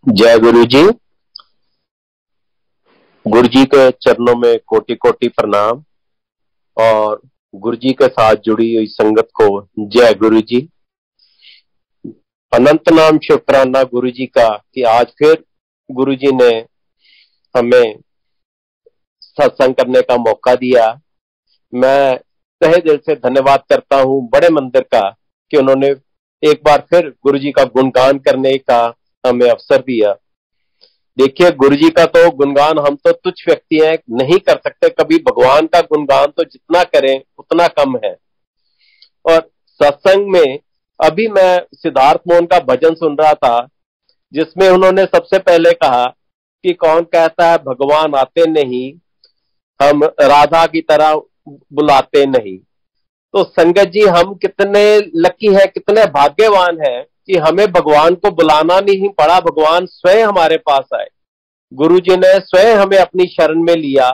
जय गुरु जी। गुरु जी के चरणों में कोटि कोटि प्रणाम और गुरु जी के साथ जुड़ी हुई संगत को जय गुरु जी। अनंत नाम शुक्राना गुरु जी का कि आज फिर गुरु जी ने हमें सत्संग करने का मौका दिया। मैं तहे दिल से धन्यवाद करता हूं बड़े मंदिर का कि उन्होंने एक बार फिर गुरु जी का गुणगान करने का हमें अवसर दिया। देखिए, गुरु जी का तो गुणगान हम तो तुच्छ व्यक्ति हैं, नहीं कर सकते कभी। भगवान का गुणगान तो जितना करें उतना कम है। और सत्संग में अभी मैं सिद्धार्थ मोहन का भजन सुन रहा था जिसमें उन्होंने सबसे पहले कहा कि कौन कहता है भगवान आते नहीं, हम राधा की तरह बुलाते नहीं। तो संगत जी, हम कितने लकी है, कितने भाग्यवान है कि हमें भगवान को बुलाना नहीं पड़ा, भगवान स्वयं हमारे पास आए। गुरु जी ने स्वयं हमें अपनी शरण में लिया।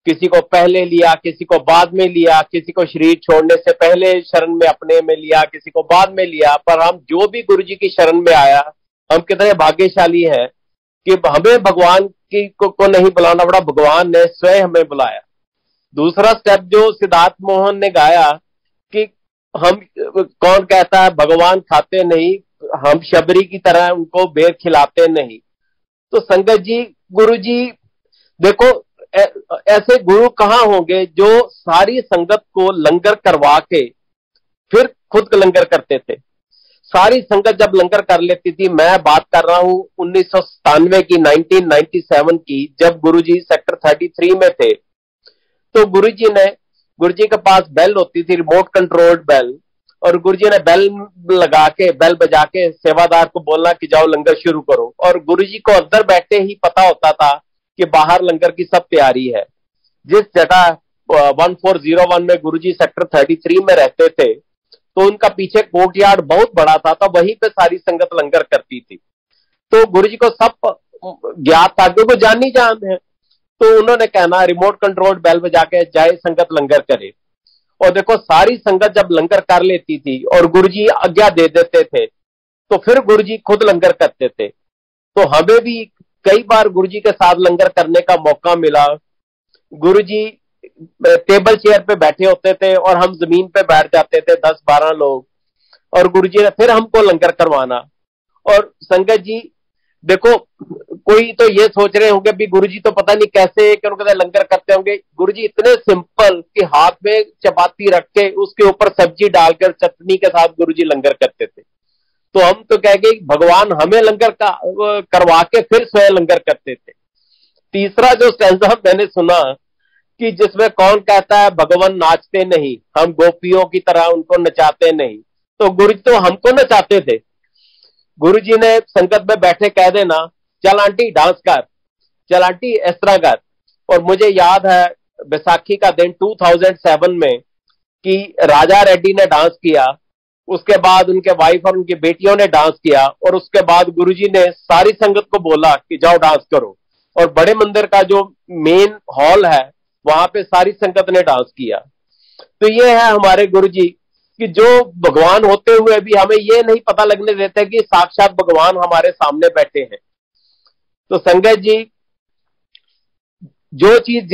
किसी को पहले लिया, किसी को बाद में लिया, किसी को शरीर छोड़ने से पहले शरण में अपने में लिया, किसी को बाद में लिया। पर हम जो भी गुरु जी की शरण में आया, हम कितने भाग्यशाली हैं कि हमें भगवान को नहीं बुलाना पड़ा, भगवान ने स्वयं हमें बुलाया। दूसरा स्टेप जो सिद्धार्थ मोहन ने गाया कि हम कौन कहता है भगवान खाते नहीं, हम शबरी की तरह उनको बेर खिलाते नहीं। तो संगत जी, गुरु जी देखो, ऐसे गुरु कहाँ होंगे जो सारी संगत को लंगर करवा के फिर खुद लंगर करते थे। सारी संगत जब लंगर कर लेती थी, मैं बात कर रहा हूं 1997 की, 1997 की, जब गुरुजी सेक्टर 33 में थे। तो गुरु जी के पास बेल होती थी, रिमोट कंट्रोल्ड बेल, और गुरु जी ने बेल बजा के सेवादार को बोलना कि जाओ लंगर शुरू करो। और गुरु जी को अंदर बैठे ही पता होता था कि बाहर लंगर की सब तैयारी है। जिस जगह 1401 में गुरु जी सेक्टर 33 में रहते थे, तो उनका पीछे कोर्टयार्ड बहुत बड़ा था, तो वहीं पे सारी संगत लंगर करती थी। तो गुरु जी को सब ज्ञात था, क्योंकि जानी जान है। तो उन्होंने कहना रिमोट कंट्रोल बेल बजा के जाए संगत लंगर करे। और देखो, सारी संगत जब लंगर कर लेती थी और गुरुजी आज्ञा दे देते थे, तो फिर गुरुजी खुद लंगर करते थे। तो हमें भी कई बार गुरुजी के साथ लंगर करने का मौका मिला। गुरुजी टेबल चेयर पे बैठे होते थे और हम जमीन पे बैठ जाते थे, 10-12 लोग, और गुरुजी ने फिर हमको लंगर करवाना। और संगत जी देखो, कोई तो ये सोच रहे होंगे भी गुरुजी तो पता नहीं कैसे लंगर करते होंगे। गुरुजी इतने सिंपल कि हाथ में चपाती रख के उसके ऊपर सब्जी डालकर चटनी के साथ गुरुजी लंगर करते थे। तो हम तो कहेंगे भगवान हमें लंगर करवा के फिर स्वयं लंगर करते थे। तीसरा जो स्टैंजा मैंने सुना कि जिसमें कौन कहता है भगवान नाचते नहीं, हम गोपियों की तरह उनको नचाते नहीं। तो गुरुजी तो हमको नचाते थे। गुरुजी ने संगत में बैठे कह देना, चल आंटी डांस कर, चल आंटी इस तरह कर। और मुझे याद है बैसाखी का दिन 2007 में कि राजा रेड्डी ने डांस किया, उसके बाद उनके वाइफ और उनकी बेटियों ने डांस किया, और उसके बाद गुरुजी ने सारी संगत को बोला कि जाओ डांस करो। और बड़े मंदिर का जो मेन हॉल है वहां पे सारी संगत ने डांस किया। तो ये है हमारे गुरुजी कि जो भगवान होते हुए भी हमें ये नहीं पता लगने देते कि साक्षात भगवान हमारे सामने बैठे हैं। तो संगत जी, जो चीज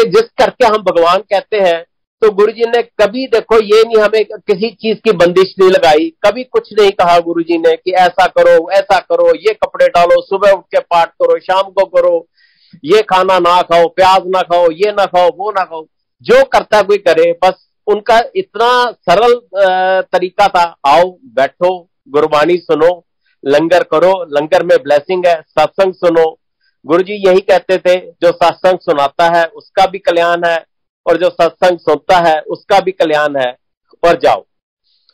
जिस करके हम भगवान कहते हैं, तो गुरुजी ने कभी देखो ये नहीं हमें किसी चीज की बंदिश नहीं लगाई, कभी कुछ नहीं कहा गुरुजी ने कि ऐसा करो ऐसा करो, ये कपड़े डालो, सुबह उठ के पाठ करो, शाम को करो, ये खाना ना खाओ, प्याज ना खाओ, ये ना खाओ, वो ना खाओ। जो करता कोई करे, बस उनका इतना सरल तरीका था, आओ बैठो, गुरबाणी सुनो, लंगर करो, लंगर में ब्लेसिंग है, सत्संग सुनो। गुरुजी यही कहते थे, जो सत्संग सुनाता है उसका भी कल्याण है, और जो सत्संग सुनता है उसका भी कल्याण है, और जाओ।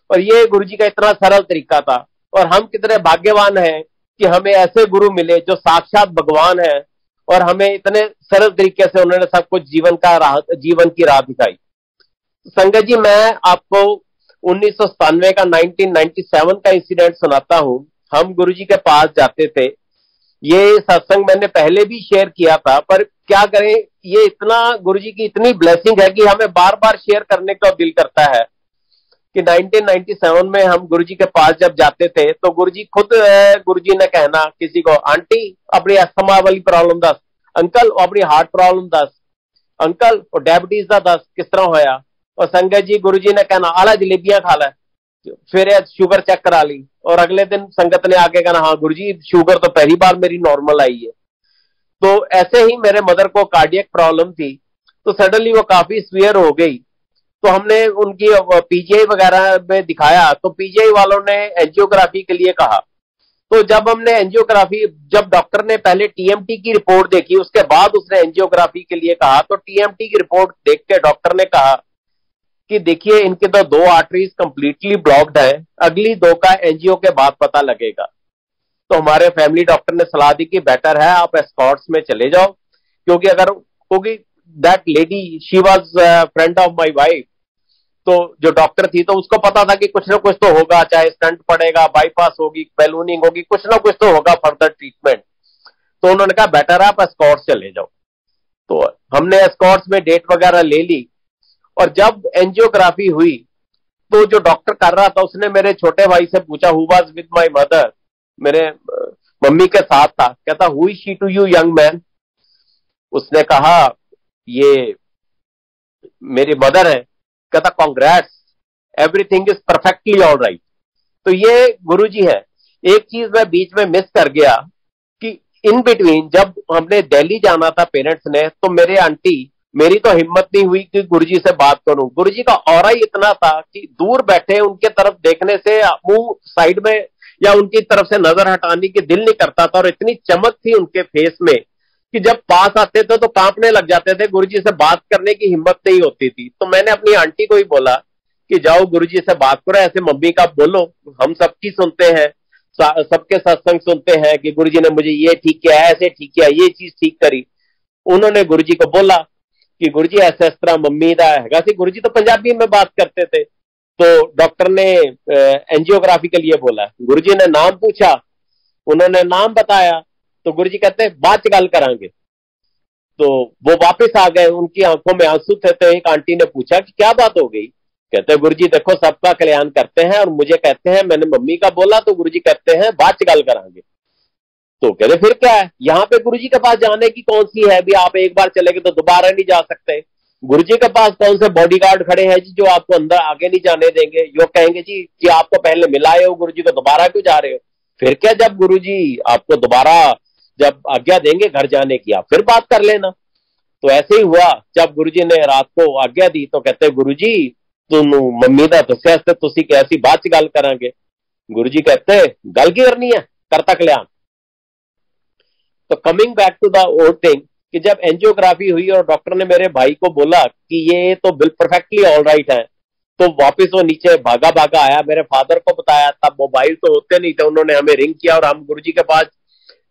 और ये गुरुजी का इतना सरल तरीका था। और हम कितने भाग्यवान हैं कि हमें ऐसे गुरु मिले जो साक्षात भगवान है, और हमें इतने सरल तरीके से उन्होंने सब कुछ जीवन की राह दिखाई। संगत जी, मैं आपको 1997 का 1997 का इंसिडेंट सुनाता हूं। हम गुरुजी के पास जाते थे। ये सत्संग मैंने पहले भी शेयर किया था, पर क्या करें, ये इतना गुरुजी की इतनी ब्लेसिंग है कि हमें बार बार शेयर करने का दिल करता है कि 1997 में हम गुरुजी के पास जब जाते थे तो गुरुजी खुद गुरुजी ने कहना किसी को, आंटी अपनी अस्थमा वाली प्रॉब्लम दस, अंकल अपनी हार्ट प्रॉब्लम दस, अंकल और डायबिटीज का दस किस तरह होया, और संगत जी गुरुजी ने कहना आला जलेबियां खा लै, फिर शुगर चेक करा ली, और अगले दिन संगत ने आके कहना हाँ गुरुजी शुगर तो पहली बार मेरी नॉर्मल आई है। तो ऐसे ही मेरे मदर को कार्डियक प्रॉब्लम थी, तो सडनली वो काफी सीवियर हो गई, तो हमने उनकी पीजीआई वगैरह में दिखाया, तो पीजीआई वालों ने एंजियोग्राफी के लिए कहा। तो जब हमने एंजियोग्राफी, जब डॉक्टर ने पहले टीएमटी की रिपोर्ट देखी उसके बाद उसने एंजियोग्राफी के लिए कहा, तो टीएमटी की रिपोर्ट देख के डॉक्टर ने कहा कि देखिए इनके तो 2 आर्टरीज कंप्लीटली ब्लॉक्ड है, अगली 2 का एंजियो के बाद पता लगेगा। तो हमारे फैमिली डॉक्टर ने सलाह दी कि बेटर है आप एस्कॉर्ट्स में चले जाओ, क्योंकि that lady she was friend of my wife, तो जो डॉक्टर थी तो उसको पता था कि कुछ ना कुछ तो होगा, चाहे स्टंट पड़ेगा, बाईपास होगी, बैलूनिंग होगी, कुछ ना कुछ तो होगा फर्दर ट्रीटमेंट। तो उन्होंने कहा बेटर आप एस्कॉर्ट्स चले जाओ। तो हमने एस्कॉर्ट्स में डेट वगैरह ले ली, और जब एंजियोग्राफी हुई तो जो डॉक्टर कर रहा था उसने मेरे छोटे भाई से पूछा, who was with my mother, मेरे मम्मी के साथ था, कहता who is she to you young man. उसने कहा ये मेरी मदर है। कहता congrats, everything is perfectly all right. तो ये गुरुजी है। एक चीज मैं बीच में मिस कर गया कि इन बिटवीन जब हमने दिल्ली जाना था पेरेंट्स ने, तो मेरे आंटी, मेरी तो हिम्मत नहीं हुई कि गुरुजी से बात करूं। गुरुजी का ऑरा ही इतना था कि दूर बैठे उनके तरफ देखने से मुंह साइड में या उनकी तरफ से नजर हटाने की दिल नहीं करता था, और इतनी चमक थी उनके फेस में कि जब पास आते थे तो कांपने लग जाते थे, गुरुजी से बात करने की हिम्मत नहीं होती थी। तो मैंने अपनी आंटी को ही बोला कि जाओ गुरुजी से बात करो, ऐसे मम्मी का बोलो, हम सबकी सुनते हैं, सबके सत्संग सुनते हैं कि गुरुजी ने मुझे ये ठीक किया, ऐसे ठीक किया, ये चीज ठीक करी। उन्होंने गुरुजी को बोला कि गुरुजी ऐसा इस तरह मम्मी दा हैगा सी। गुरुजी तो पंजाबी में बात करते थे। तो डॉक्टर ने एंजियोग्राफी के लिए बोला, गुरुजी ने नाम पूछा, उन्होंने नाम बताया, तो गुरुजी कहते हैं बाद च गल करांगे। तो वो वापस आ गए, उनकी आंखों में आंसू थे। तो एक आंटी ने पूछा कि क्या बात हो गई। कहते हैं गुरुजी देखो सबका कल्याण करते हैं, और मुझे कहते हैं मैंने मम्मी का बोला, तो गुरुजी कहते हैं बाद च गल करांगे। तो कहते फिर क्या है, यहाँ पे गुरुजी के पास जाने की कौन सी है, भी आप एक बार चले गए तो दोबारा नहीं जा सकते। गुरुजी के पास कौन से बॉडीगार्ड खड़े हैं जी जो आपको अंदर आगे नहीं जाने देंगे, जो कहेंगे जी आपको पहले मिलाए हो, गुरुजी को दोबारा क्यों जा रहे हो। फिर क्या, जब गुरुजी आपको दोबारा जब आज्ञा देंगे घर जाने की, आप फिर बात कर लेना। तो ऐसे ही हुआ, जब गुरुजी ने रात को आज्ञा दी तो कहते गुरुजी तुम मम्मी का दस्या तुसी कैसी बात च गल करांगे। गुरुजी कहते गल की करनी है, करता कल्याण। तो coming back to the old thing कि जब एंजियोग्राफी हुई और डॉक्टर ने मेरे भाई को बोला कि ये तो बिल परफेक्टली ऑल राइट है, तो वापस वो नीचे भागा भागा आया, मेरे फादर को बताया। तब मोबाइल तो होते नहीं थे, उन्होंने हमें रिंग किया और हम गुरुजी के पास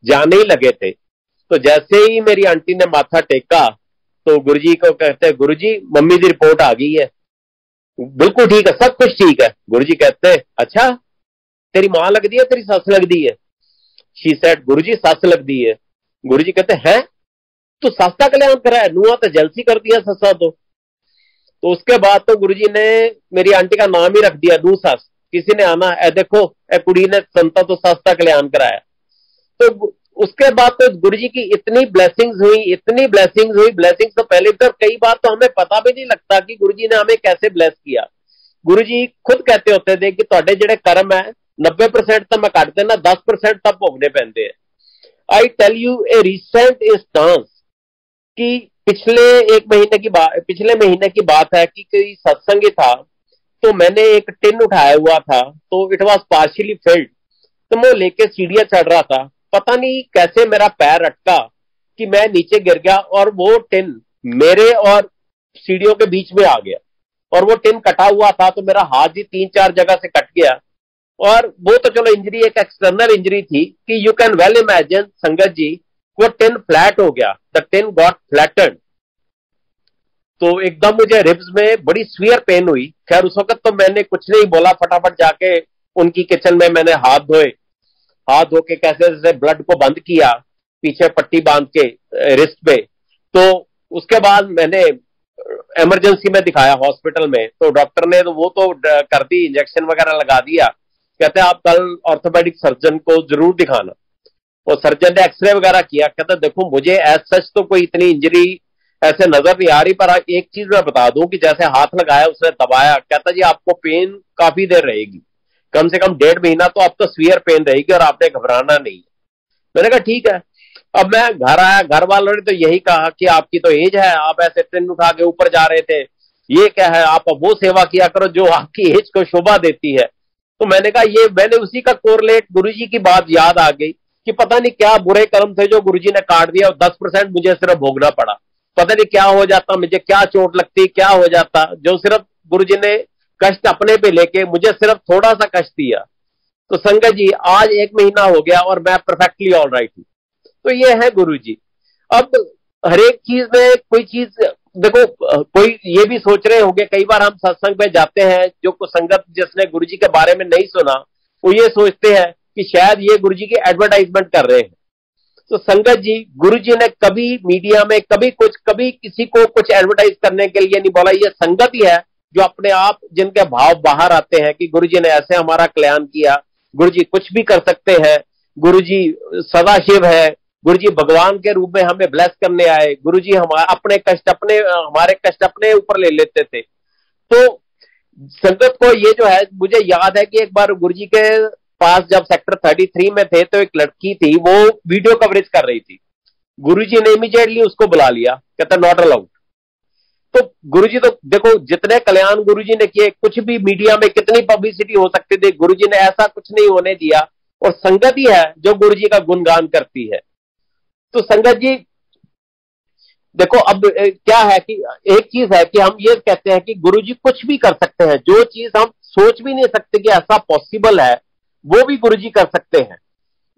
जाने ही लगे थे। तो जैसे ही मेरी आंटी ने माथा टेका तो गुरुजी को कहते गुरुजी मम्मी की रिपोर्ट आ गई है, बिल्कुल ठीक है, सब कुछ ठीक है। गुरुजी कहते अच्छा तेरी मां लगती है तेरी सस लगती है। शी सेड गुरुजी सस लगती है। गुरुजी कहते हैं तू सस का कल्याण करा है, नूंहां तो जलसी कर दिया ससा। तो उसके बाद तो गुरुजी ने मेरी आंटी का नाम ही रख दिया नू सस। किसी ने आना ए देखो ए कुड़ी ने संता तो सस का कल्याण कराया। तो उसके बाद तो गुरुजी की इतनी ब्लेसिंग्स हुई, इतनी ब्लेसिंग्स हुई। ब्लेसिंग्स तो पहले भी, कई बार तो हमें पता भी नहीं लगता कि गुरुजी ने हमें कैसे ब्लेस किया। गुरुजी खुद कहते होते थे कि तुहाडे जिहड़े कर्म है 90% तो मैं कट देना, 10% तब भोगने पैंदे हैं। I tell you a recent instance कि पिछले महीने की बात है कि कोई सत्संग ही था, तो मैंने एक टिन उठाया हुआ था, तो इट वॉज पार्शियली फिल्ड। तो मैं लेके सीढ़ियां चढ़ रहा था, पता नहीं कैसे मेरा पैर अटका कि मैं नीचे गिर गया और वो टिन मेरे और सीढ़ियों के बीच में आ गया। और वो टिन कटा हुआ था तो मेरा हाथ भी 3-4 जगह से कट गया। और वो तो चलो इंजरी एक एक्सटर्नल इंजरी थी कि यू कैन वेल इमेजिन संगत जी, वो टिन फ्लैट हो गया, द टिन गॉट फ्लैटेड। तो एकदम मुझे रिब्स में बड़ी सीवियर पेन हुई। खैर उस वक्त तो मैंने कुछ नहीं बोला, फटाफट जाके उनकी किचन में मैंने हाथ धोए, हाथ धो के कैसे जैसे ब्लड को बंद किया, पीछे पट्टी बांध के रिस्ट पे। तो उसके बाद मैंने इमरजेंसी में दिखाया हॉस्पिटल में, तो डॉक्टर ने तो वो तो कर दी, इंजेक्शन वगैरह लगा दिया। कहते हैं आप कल ऑर्थोपेडिक सर्जन को जरूर दिखाना। वो सर्जन ने एक्सरे वगैरह किया, कहता देखो मुझे एज सच तो कोई इतनी इंजरी ऐसे नजर नहीं आ रही, पर एक चीज मैं बता दूं कि जैसे हाथ लगाया उसने दबाया, कहता जी आपको पेन काफी देर रहेगी, कम से कम 1.5 महीना तो आपको सीवियर पेन रहेगी और आपने घबराना नहीं है। मैंने कहा ठीक है। अब मैं घर आया, घर वालों ने तो यही कहा कि आपकी तो एज है, आप ऐसे ट्रेन उठा के ऊपर जा रहे थे, ये क्या है, आप वो सेवा किया करो जो आपकी एज को शोभा देती है। तो मैंने कहा ये, मैंने उसी का कोरिलेट गुरुजी की बात याद आ गई कि पता नहीं क्या बुरे कर्म थे जो गुरुजी ने काट दिया और 10% मुझे सिर्फ भोगना पड़ा। पता नहीं क्या हो जाता, मुझे क्या चोट लगती, क्या हो जाता, जो सिर्फ गुरुजी ने कष्ट अपने पे लेके मुझे सिर्फ थोड़ा सा कष्ट दिया। तो संगत जी आज 1 महीना हो गया और मैं परफेक्टली ऑल राइट हूं। तो ये है गुरुजी। अब हर एक चीज में कोई चीज देखो, कोई ये भी सोच रहे होंगे, कई बार हम सत्संग में जाते हैं, जो कुछ संगत जिसने गुरुजी के बारे में नहीं सुना वो ये सोचते हैं कि शायद ये गुरुजी की एडवर्टाइजमेंट कर रहे हैं। तो संगत जी गुरुजी ने कभी मीडिया में कभी किसी को कुछ एडवर्टाइज करने के लिए नहीं बोला। ये संगत ही है जो अपने आप जिनके भाव बाहर आते हैं कि गुरुजी ने ऐसे हमारा कल्याण किया, गुरुजी कुछ भी कर सकते हैं, गुरुजी सदाशिव है, गुरुजी भगवान के रूप में हमें ब्लेस करने आए, गुरुजी हमारे कष्ट अपने ऊपर ले लेते थे। तो संगत को ये जो है, मुझे याद है कि एक बार गुरुजी के पास जब सेक्टर 33 में थे तो एक लड़की थी, वो वीडियो कवरेज कर रही थी। गुरुजी ने इमीडिएटली उसको बुला लिया, कहता नॉट अलाउड। तो गुरुजी तो देखो जितने कल्याण गुरुजी ने किए, कुछ भी मीडिया में कितनी पब्लिसिटी हो सकती थी, गुरुजी ने ऐसा कुछ नहीं होने दिया। और संगत ही है जो गुरुजी का गुणगान करती है। तो संगत जी देखो अब क्या है कि एक चीज है कि हम ये कहते हैं कि गुरुजी कुछ भी कर सकते हैं, जो चीज हम सोच भी नहीं सकते कि ऐसा पॉसिबल है वो भी गुरुजी कर सकते हैं।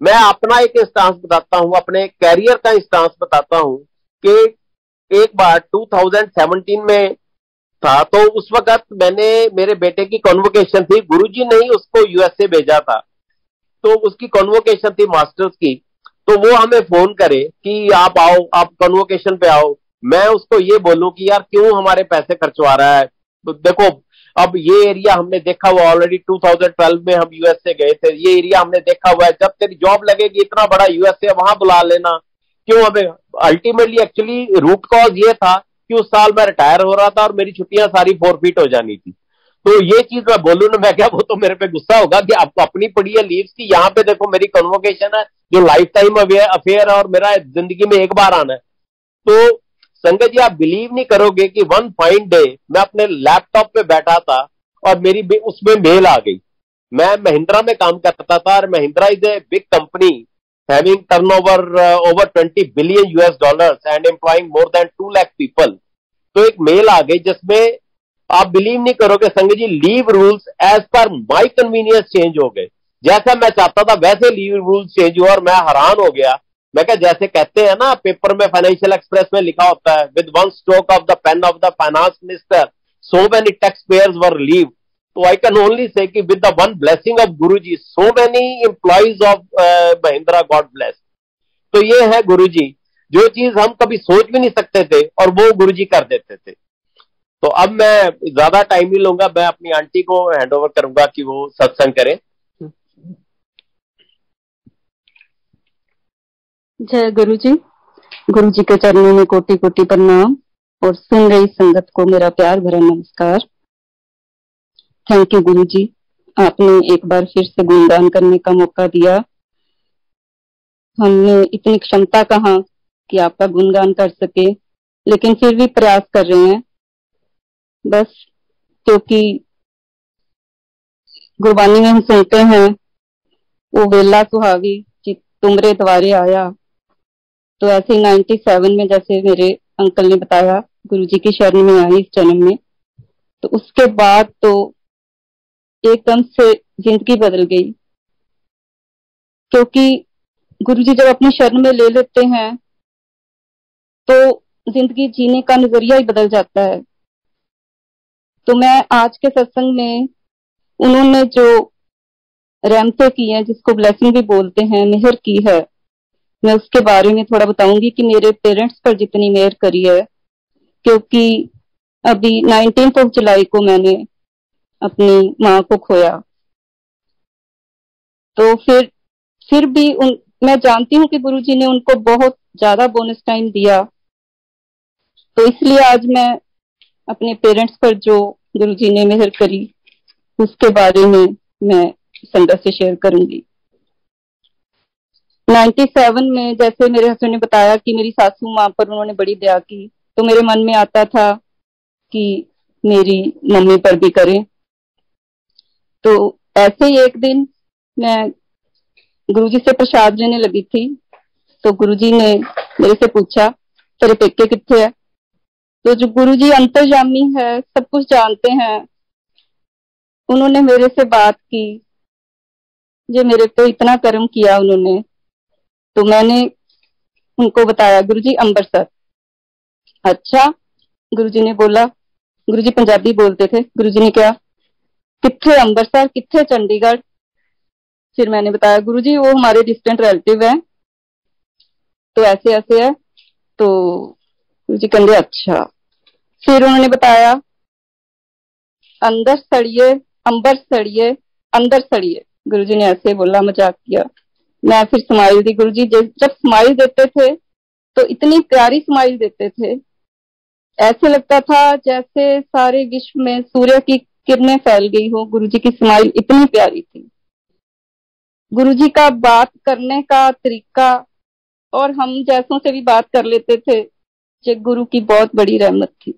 मैं अपना एक इंस्टांस बताता हूं, अपने कैरियर का इंस्टांस बताता हूं कि एक बार 2017 में था, तो उस वक्त मेरे बेटे की कॉन्वोकेशन थी, गुरुजी ने ही उसको यूएसए भेजा था, तो उसकी कॉन्वोकेशन थी मास्टर्स की। तो वो हमें फोन करे कि आप आओ, आप कॉन्वोकेशन पे आओ। मैं उसको ये बोलूं कि यार क्यों हमारे पैसे खर्चवा रहा है। तो देखो अब ये एरिया हमने देखा हुआ, ऑलरेडी 2012 में हम यूएसए गए थे, ये एरिया हमने देखा हुआ है, जब तेरी जॉब लगेगी इतना बड़ा यूएसए वहां बुला लेना, क्यों हमें। अल्टीमेटली एक्चुअली रूट कॉज ये था कि उस साल मैं रिटायर हो रहा था और मेरी छुट्टियां सारी फॉरफिट हो जानी थी। तो ये चीज मैं बोलूं ना, मैं क्या, वो तो मेरे पे गुस्सा होगा कि आपको अपनी पड़ी है लीव्स की, यहाँ पे देखो मेरी कन्वोकेशन है जो लाइफ टाइम अफेयर है और मेरा जिंदगी में एक बार आना है। तो संगत जी आप बिलीव नहीं करोगे कि वन फाइन डे मैं अपने लैपटॉप पे बैठा था और मेरी उसमें मेल आ गई। मैं महिंद्रा में काम करता था और Mahindra is a big company having turnover over 20 billion US dollars and employing more than 2 lakh people. तो एक मेल आ गई जिसमें आप बिलीव नहीं करोगे संगत जी, लीव रूल्स एज पर माई कन्वीनियंस चेंज हो गए। जैसा मैं चाहता था वैसे लीव रूल्स चेंज हुआ और मैं हैरान हो गया। मैं क्या, जैसे कहते हैं ना पेपर में फाइनेंशियल एक्सप्रेस में लिखा होता है, with one stroke of the pain of the finance minister so many tax payers were leave. तो आई कैन ओनली से कि with the one blessing of Guruji so many employees of Mahindra God bless. तो ये है गुरुजी, जो चीज हम कभी सोच भी नहीं सकते थे और वो गुरुजी कर देते थे। तो अब मैं ज्यादा टाइम नहीं लूंगा, मैं अपनी आंटी को हैंड ओवर करूंगा कि वो सत्संग करें। जय गुरु जी। गुरु जी के चरणों में कोटि कोटि प्रणाम और सुन रही संगत को मेरा प्यार भरा नमस्कार। थैंक यू गुरु जी, आपने एक बार फिर से गुणगान करने का मौका दिया। हमने इतनी क्षमता कहाँ कि आपका गुणगान कर सके, लेकिन फिर भी प्रयास कर रहे हैं, बस क्योंकि गुरबानी में हम सुनते हैं वो वेला सुहावी तुमरे द्वारे आया। तो ऐसे 97 में जैसे मेरे अंकल ने बताया गुरुजी की शरण में आई इस जन्म में, तो उसके बाद तो एकदम से जिंदगी बदल गई। क्योंकि गुरुजी जब अपनी शरण में ले लेते हैं तो जिंदगी जीने का नजरिया ही बदल जाता है। तो मैं आज के सत्संग में उन्होंने जो रहमतें की हैं, जिसको ब्लेसिंग भी बोलते हैं, मेहर की है, मैं उसके बारे में थोड़ा बताऊंगी कि मेरे पेरेंट्स पर जितनी मेहर करी है। क्योंकि अभी 19 जुलाई को मैंने अपनी माँ को खोया। तो फिर भी मैं जानती हूँ कि गुरुजी ने उनको बहुत ज्यादा बोनस टाइम दिया, तो इसलिए आज मैं अपने पेरेंट्स पर जो गुरुजी ने मेहर करी उसके बारे में मैं संगत से शेयर करूंगी। 97 में जैसे मेरे हस्बैंड ने बताया कि मेरी सासू माँ पर उन्होंने बड़ी दया की, तो मेरे मन में आता था कि मेरी मम्मी पर भी करें। तो ऐसे ही एक दिन मैं गुरुजी से प्रसाद लेने लगी थी, तो गुरुजी ने मेरे से पूछा तेरे पेके कितने है। तो जो गुरुजी अंतर्यामी है, सब कुछ जानते हैं, उन्होंने मेरे से बात की, जो मेरे पे इतना कर्म किया उन्होंने। तो मैंने उनको बताया गुरुजी अमृतसर। अच्छा, गुरुजी ने बोला, गुरुजी पंजाबी बोलते थे, गुरुजी ने क्या कितने अमृतसर कितने चंडीगढ़। फिर मैंने बताया गुरुजी वो हमारे डिस्टेंट रिलेटिव है, तो ऐसे ऐसे है। तो गुरुजी कहते अच्छा। फिर उन्होंने बताया अंदर सड़िए अंबर सड़िए अंदर सड़िए, गुरुजी ने ऐसे बोला, मजाक किया। मैं फिर स्माइल दी। गुरुजी जब स्माइल देते थे तो इतनी प्यारी स्माइल देते थे, ऐसे लगता था जैसे सारे विश्व में सूर्य की किरणें फैल गई हो। गुरुजी की स्माइल इतनी प्यारी थी। गुरुजी का बात करने का तरीका, और हम जैसों से भी बात कर लेते थे, ये गुरु की बहुत बड़ी रहमत थी।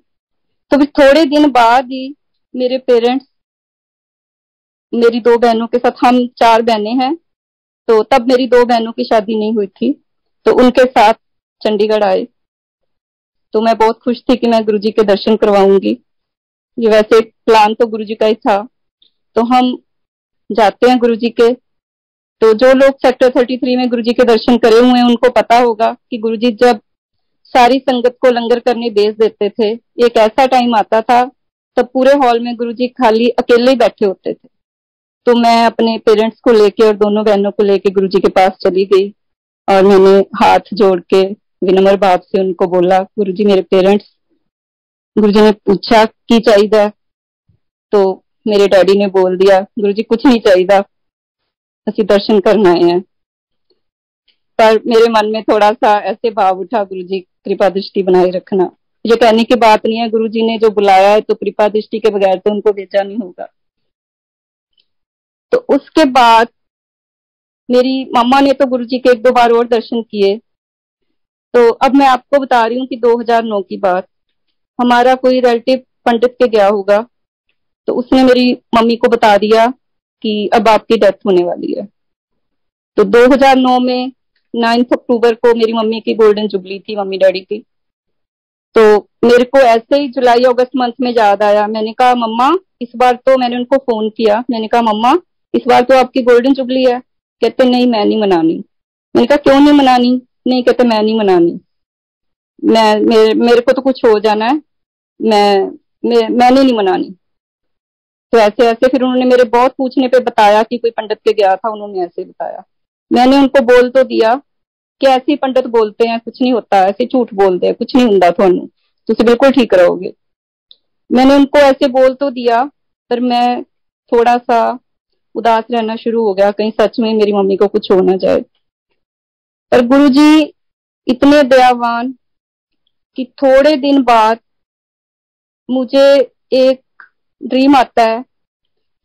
तो फिर थोड़े दिन बाद ही मेरे पेरेंट्स मेरी 2 बहनों के साथ, हम 4 बहनें हैं, तो तब मेरी 2 बहनों की शादी नहीं हुई थी, तो उनके साथ चंडीगढ़ आए। तो मैं बहुत खुश थी कि मैं गुरुजी के दर्शन करवाऊंगी। ये वैसे प्लान तो गुरुजी का ही था। तो हम जाते हैं गुरुजी के। तो जो लोग सेक्टर 33 में गुरुजी के दर्शन करे हुए हैं उनको पता होगा कि गुरुजी जब सारी संगत को लंगर करने भेज देते थे, एक ऐसा टाइम आता था तब पूरे हॉल में गुरुजी खाली अकेले ही बैठे होते थे। तो मैं अपने पेरेंट्स को लेके और दोनों बहनों को लेके गुरुजी के पास चली गई, और मैंने हाथ जोड़ के विनम्र भाव से उनको बोला, गुरुजी मेरे पेरेंट्स। गुरुजी ने पूछा की चाहिए, तो मेरे डैडी ने बोल दिया गुरुजी कुछ नहीं चाहिए, असि दर्शन करना है। पर मेरे मन में थोड़ा सा ऐसे भाव उठा, गुरुजी कृपा दृष्टि बनाए रखना। ये कहने की बात नहीं है, गुरुजी ने जो बुलाया है तो कृपा दृष्टि के बगैर तो उनको भेजा नहीं होगा। तो उसके बाद मेरी मम्मा ने तो गुरुजी के 1-2 बार और दर्शन किए। तो अब मैं आपको बता रही हूँ कि 2009 की बात, हमारा कोई रिलेटिव पंडित के गया होगा, तो उसने मेरी मम्मी को बता दिया कि अब आपकी डेथ होने वाली है। तो 2009 में 9 अक्टूबर को मेरी मम्मी की गोल्डन जुबली थी, मम्मी डैडी की। तो मेरे को ऐसे ही जुलाई अगस्त मंथ में याद आया। मैंने कहा मम्मा, इस बार तो मैंने उनको फोन किया, मैंने कहा मम्मा इस बार तो आपकी गोल्डन जुबली है। कहते नहीं मैं नहीं मनानी। मैंने कहा क्यों नहीं मनानी? नहीं, कहते मैं नहीं मनानी, मेरे को तो कुछ हो जाना है, मैंने नहीं मनानी। तो ऐसे ऐसे फिर उन्होंने मेरे बहुत पूछने पे बताया कि कोई पंडित के गया था, उन्होंने ऐसे बताया। मैंने उनको बोल तो दिया कि ऐसे पंडित बोलते हैं कुछ नहीं होता, ऐसे झूठ बोलते हैं, कुछ नहीं होता थानू, तुम बिल्कुल ठीक रहोगे। मैंने उनको ऐसे बोल तो दिया, पर मैं थोड़ा सा उदास रहना शुरू हो गया, कहीं सच में मेरी मम्मी को कुछ हो ना जाए। पर गुरुजी इतने दयावान कि थोड़े दिन बाद मुझे एक ड्रीम आता है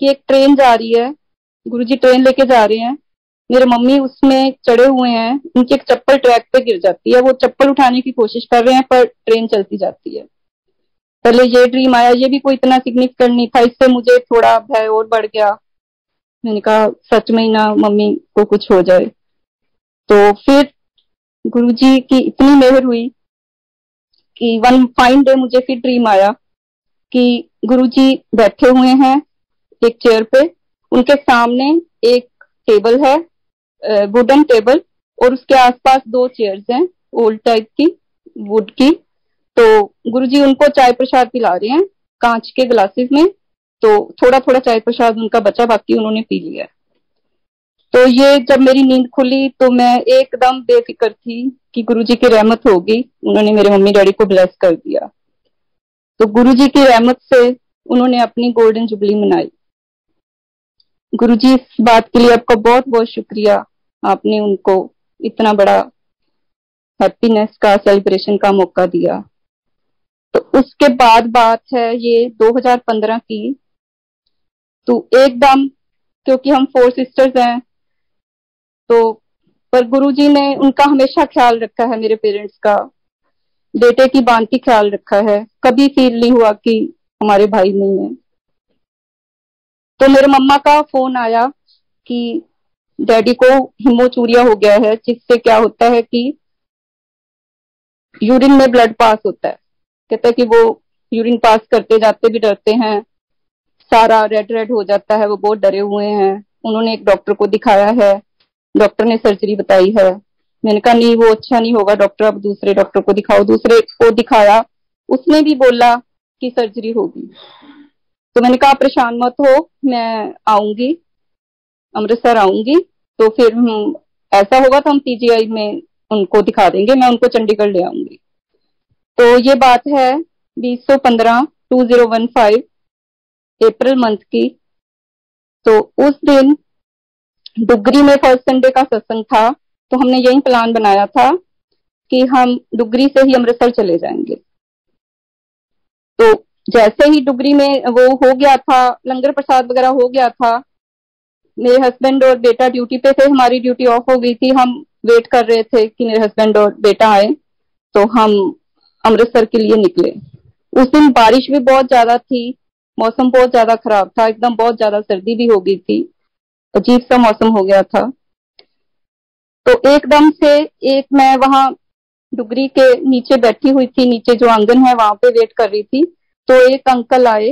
कि एक ट्रेन जा रही है, गुरुजी ट्रेन लेके जा रहे हैं, मेरे मम्मी उसमें चढ़े हुए हैं, उनकी एक चप्पल ट्रैक पे गिर जाती है, वो चप्पल उठाने की कोशिश कर रहे हैं पर ट्रेन चलती जाती है। पहले ये ड्रीम आया, ये भी कोई इतना सिग्निफिकेंट नहीं था, इससे मुझे थोड़ा भय और बढ़ गया। मैंने कहा सच में ही ना मम्मी को कुछ हो जाए। तो फिर गुरुजी की इतनी मेहर हुई कि वन फाइन डे मुझे फिर ड्रीम आया कि गुरुजी बैठे हुए हैं एक चेयर पे, उनके सामने एक टेबल है, वुडन टेबल, और उसके आसपास 2 चेयर्स हैं ओल्ड टाइप की, वुड की। तो गुरुजी उनको चाय प्रसाद पिला रहे हैं कांच के ग्लासेस में। तो थोड़ा थोड़ा चाय प्रसाद उनका बचा, बाकी उन्होंने पी लिया। तो ये जब मेरी नींद खुली तो मैं एकदम बेफिक्र थी कि गुरुजी की रहमत होगी, उन्होंने मेरे मम्मी डैडी को ब्लेस कर दिया। तो गुरुजी की रहमत से उन्होंने अपनी गोल्डन जुबली मनाई। गुरुजी, इस बात के लिए आपका बहुत बहुत शुक्रिया। आपने उनको इतना बड़ा हैप्पीनेस का, सेलिब्रेशन का मौका दिया। तो उसके बाद बात है ये 2015 की। तो एकदम, क्योंकि हम 4 सिस्टर्स हैं, तो पर गुरुजी ने उनका हमेशा ख्याल रखा है, मेरे पेरेंट्स का, बेटे की बांति ख्याल रखा है। कभी फील नहीं हुआ कि हमारे भाई नहीं है। तो मेरे मम्मा का फोन आया कि डैडी को हिमोचूरिया हो गया है, जिससे क्या होता है कि यूरिन में ब्लड पास होता है। कहता है कि वो यूरिन पास करते जाते भी डरते हैं, सारा रेड रेड हो जाता है, वो बहुत डरे हुए हैं। उन्होंने एक डॉक्टर को दिखाया है, डॉक्टर ने सर्जरी बताई है। मैंने कहा नहीं, वो अच्छा नहीं होगा डॉक्टर, अब दूसरे डॉक्टर को दिखाओ। दूसरे को दिखाया, उसने भी बोला कि सर्जरी होगी। तो मैंने कहा परेशान मत हो, मैं आऊंगी, अमृतसर आऊंगी, तो फिर हम, ऐसा होगा तो हम पीजीआई में उनको दिखा देंगे, मैं उनको चंडीगढ़ ले आऊंगी। तो ये बात है 2015 अप्रैल मंथ की। तो उस दिन डुगरी में फर्स्ट संडे का सत्संग था। तो हमने यही प्लान बनाया था कि हम डुगरी से ही अमृतसर चले जाएंगे। तो जैसे ही डुगरी में वो हो गया था, लंगर प्रसाद वगैरह हो गया था, मेरे हस्बैंड और बेटा ड्यूटी पे थे, हमारी ड्यूटी ऑफ हो गई थी। हम वेट कर रहे थे कि मेरे हस्बैंड और बेटा आए, तो हम अमृतसर के लिए निकले। उस दिन बारिश भी बहुत ज्यादा थी, मौसम बहुत ज्यादा खराब था, एकदम बहुत ज्यादा सर्दी भी हो गई थी, अजीब सा मौसम हो गया था। तो एकदम से मैं वहां डुगरी के नीचे बैठी हुई थी, नीचे जो आंगन है वहां पे वेट कर रही थी। तो एक अंकल आए,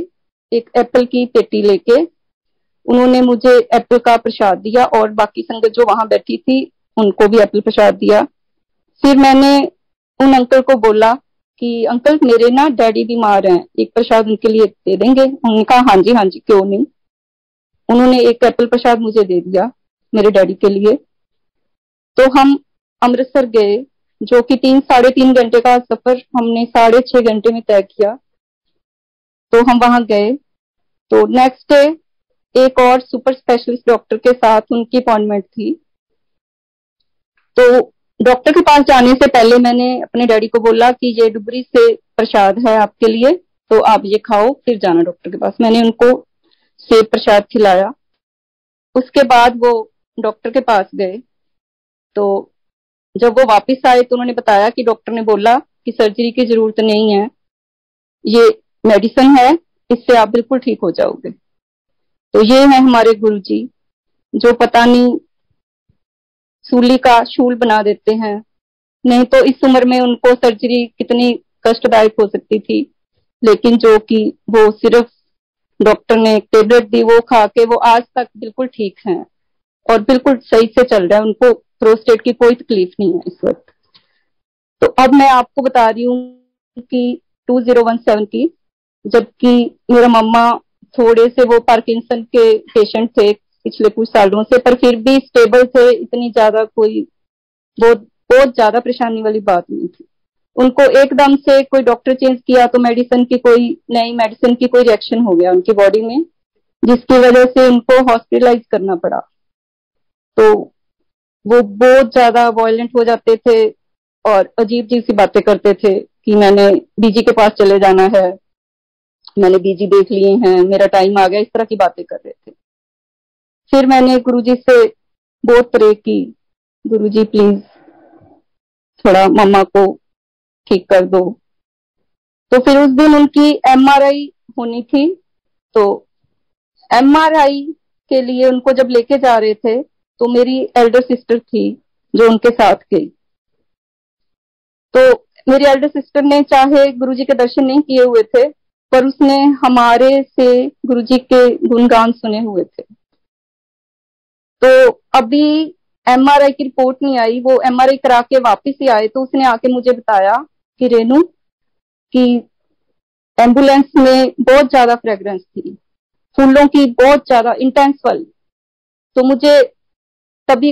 एक एप्पल की पेटी लेके। उन्होंने मुझे एप्पल का प्रसाद दिया और बाकी संगत जो वहां बैठी थी उनको भी एप्पल प्रसाद दिया। फिर मैंने उन अंकल को बोला कि अंकल, मेरे ना डैडी बीमार हैं, एक प्रसाद उनके लिए दे देंगे? उन्होंने कहा हाँ जी हाँ जी, क्यों नहीं। उन्होंने एक एप्पल प्रसाद मुझे दे दिया मेरे डैडी के लिए। तो हम अमृतसर गए, जो कि 3-3.5 घंटे का सफर हमने 6.5 घंटे में तय किया। तो हम वहां गए। तो नेक्स्ट डे एक और सुपर स्पेशलिस्ट डॉक्टर के साथ उनकी अपॉइंटमेंट थी। तो डॉक्टर के पास जाने से पहले मैंने अपने डैडी को बोला कि ये डुबरी से प्रसाद है आपके लिए, तो आप ये खाओ, फिर जाना डॉक्टर के पास। मैंने उनको सेब प्रसाद खिलाया। उसके बाद वो डॉक्टर के पास गए। तो जब वो वापस आए तो उन्होंने बताया कि डॉक्टर ने बोला कि सर्जरी की जरूरत नहीं है, ये मेडिसिन है, इससे आप बिल्कुल ठीक हो जाओगे। तो ये है हमारे गुरुजी, जो पता नहीं सूली का शूल बना देते हैं। नहीं तो इस उम्र में उनको सर्जरी कितनी कष्टदायक हो सकती थी, लेकिन जो कि वो सिर्फ डॉक्टर ने एक टेबलेट दी, वो खा के वो आज तक बिल्कुल ठीक हैं और बिल्कुल सही से चल रहा है। उनको प्रोस्टेट की कोई तकलीफ नहीं है इस वक्त। तो अब मैं आपको बता रही हूँ कि 2017 की, जबकि मेरा मम्मा थोड़े से वो पार्किंसन के पेशेंट थे पिछले कुछ सालों से, पर फिर भी स्टेबल थे, इतनी ज्यादा कोई बहुत बहुत ज्यादा परेशानी वाली बात नहीं थी। उनको एकदम से कोई डॉक्टर चेंज किया तो मेडिसिन की कोई नई मेडिसिन की कोई रिएक्शन हो गया उनकी बॉडी में, जिसकी वजह से उनको हॉस्पिटलाइज करना पड़ा। तो वो बहुत ज्यादा वायलेंट हो जाते थे और अजीब अजीब सी बातें करते थे कि मैंने बीजी के पास चले जाना है, मैंने बीजी देख लिए हैं, मेरा टाइम आ गया, इस तरह की बातें कर रहे थे। फिर मैंने गुरुजी से बहुत प्रे की, गुरुजी प्लीज थोड़ा मम्मा को ठीक कर दो। तो फिर उस दिन उनकी एमआरआई होनी थी। तो एमआरआई के लिए उनको जब लेके जा रहे थे तो मेरी एल्डर सिस्टर थी जो उनके साथ गई। तो मेरी एल्डर सिस्टर ने चाहे गुरुजी के दर्शन नहीं किए हुए थे, पर उसने हमारे से गुरुजी के गुणगान सुने हुए थे। तो अभी एमआरआई की रिपोर्ट नहीं आई, वो एमआरआई करा के वापस ही आए तो उसने आके मुझे बताया कि रेनू कि एम्बुलेंस में बहुत ज्यादा फ्रेग्रेंस थी, फूलों की बहुत ज्यादा इंटेंस वाली। तो मुझे तभी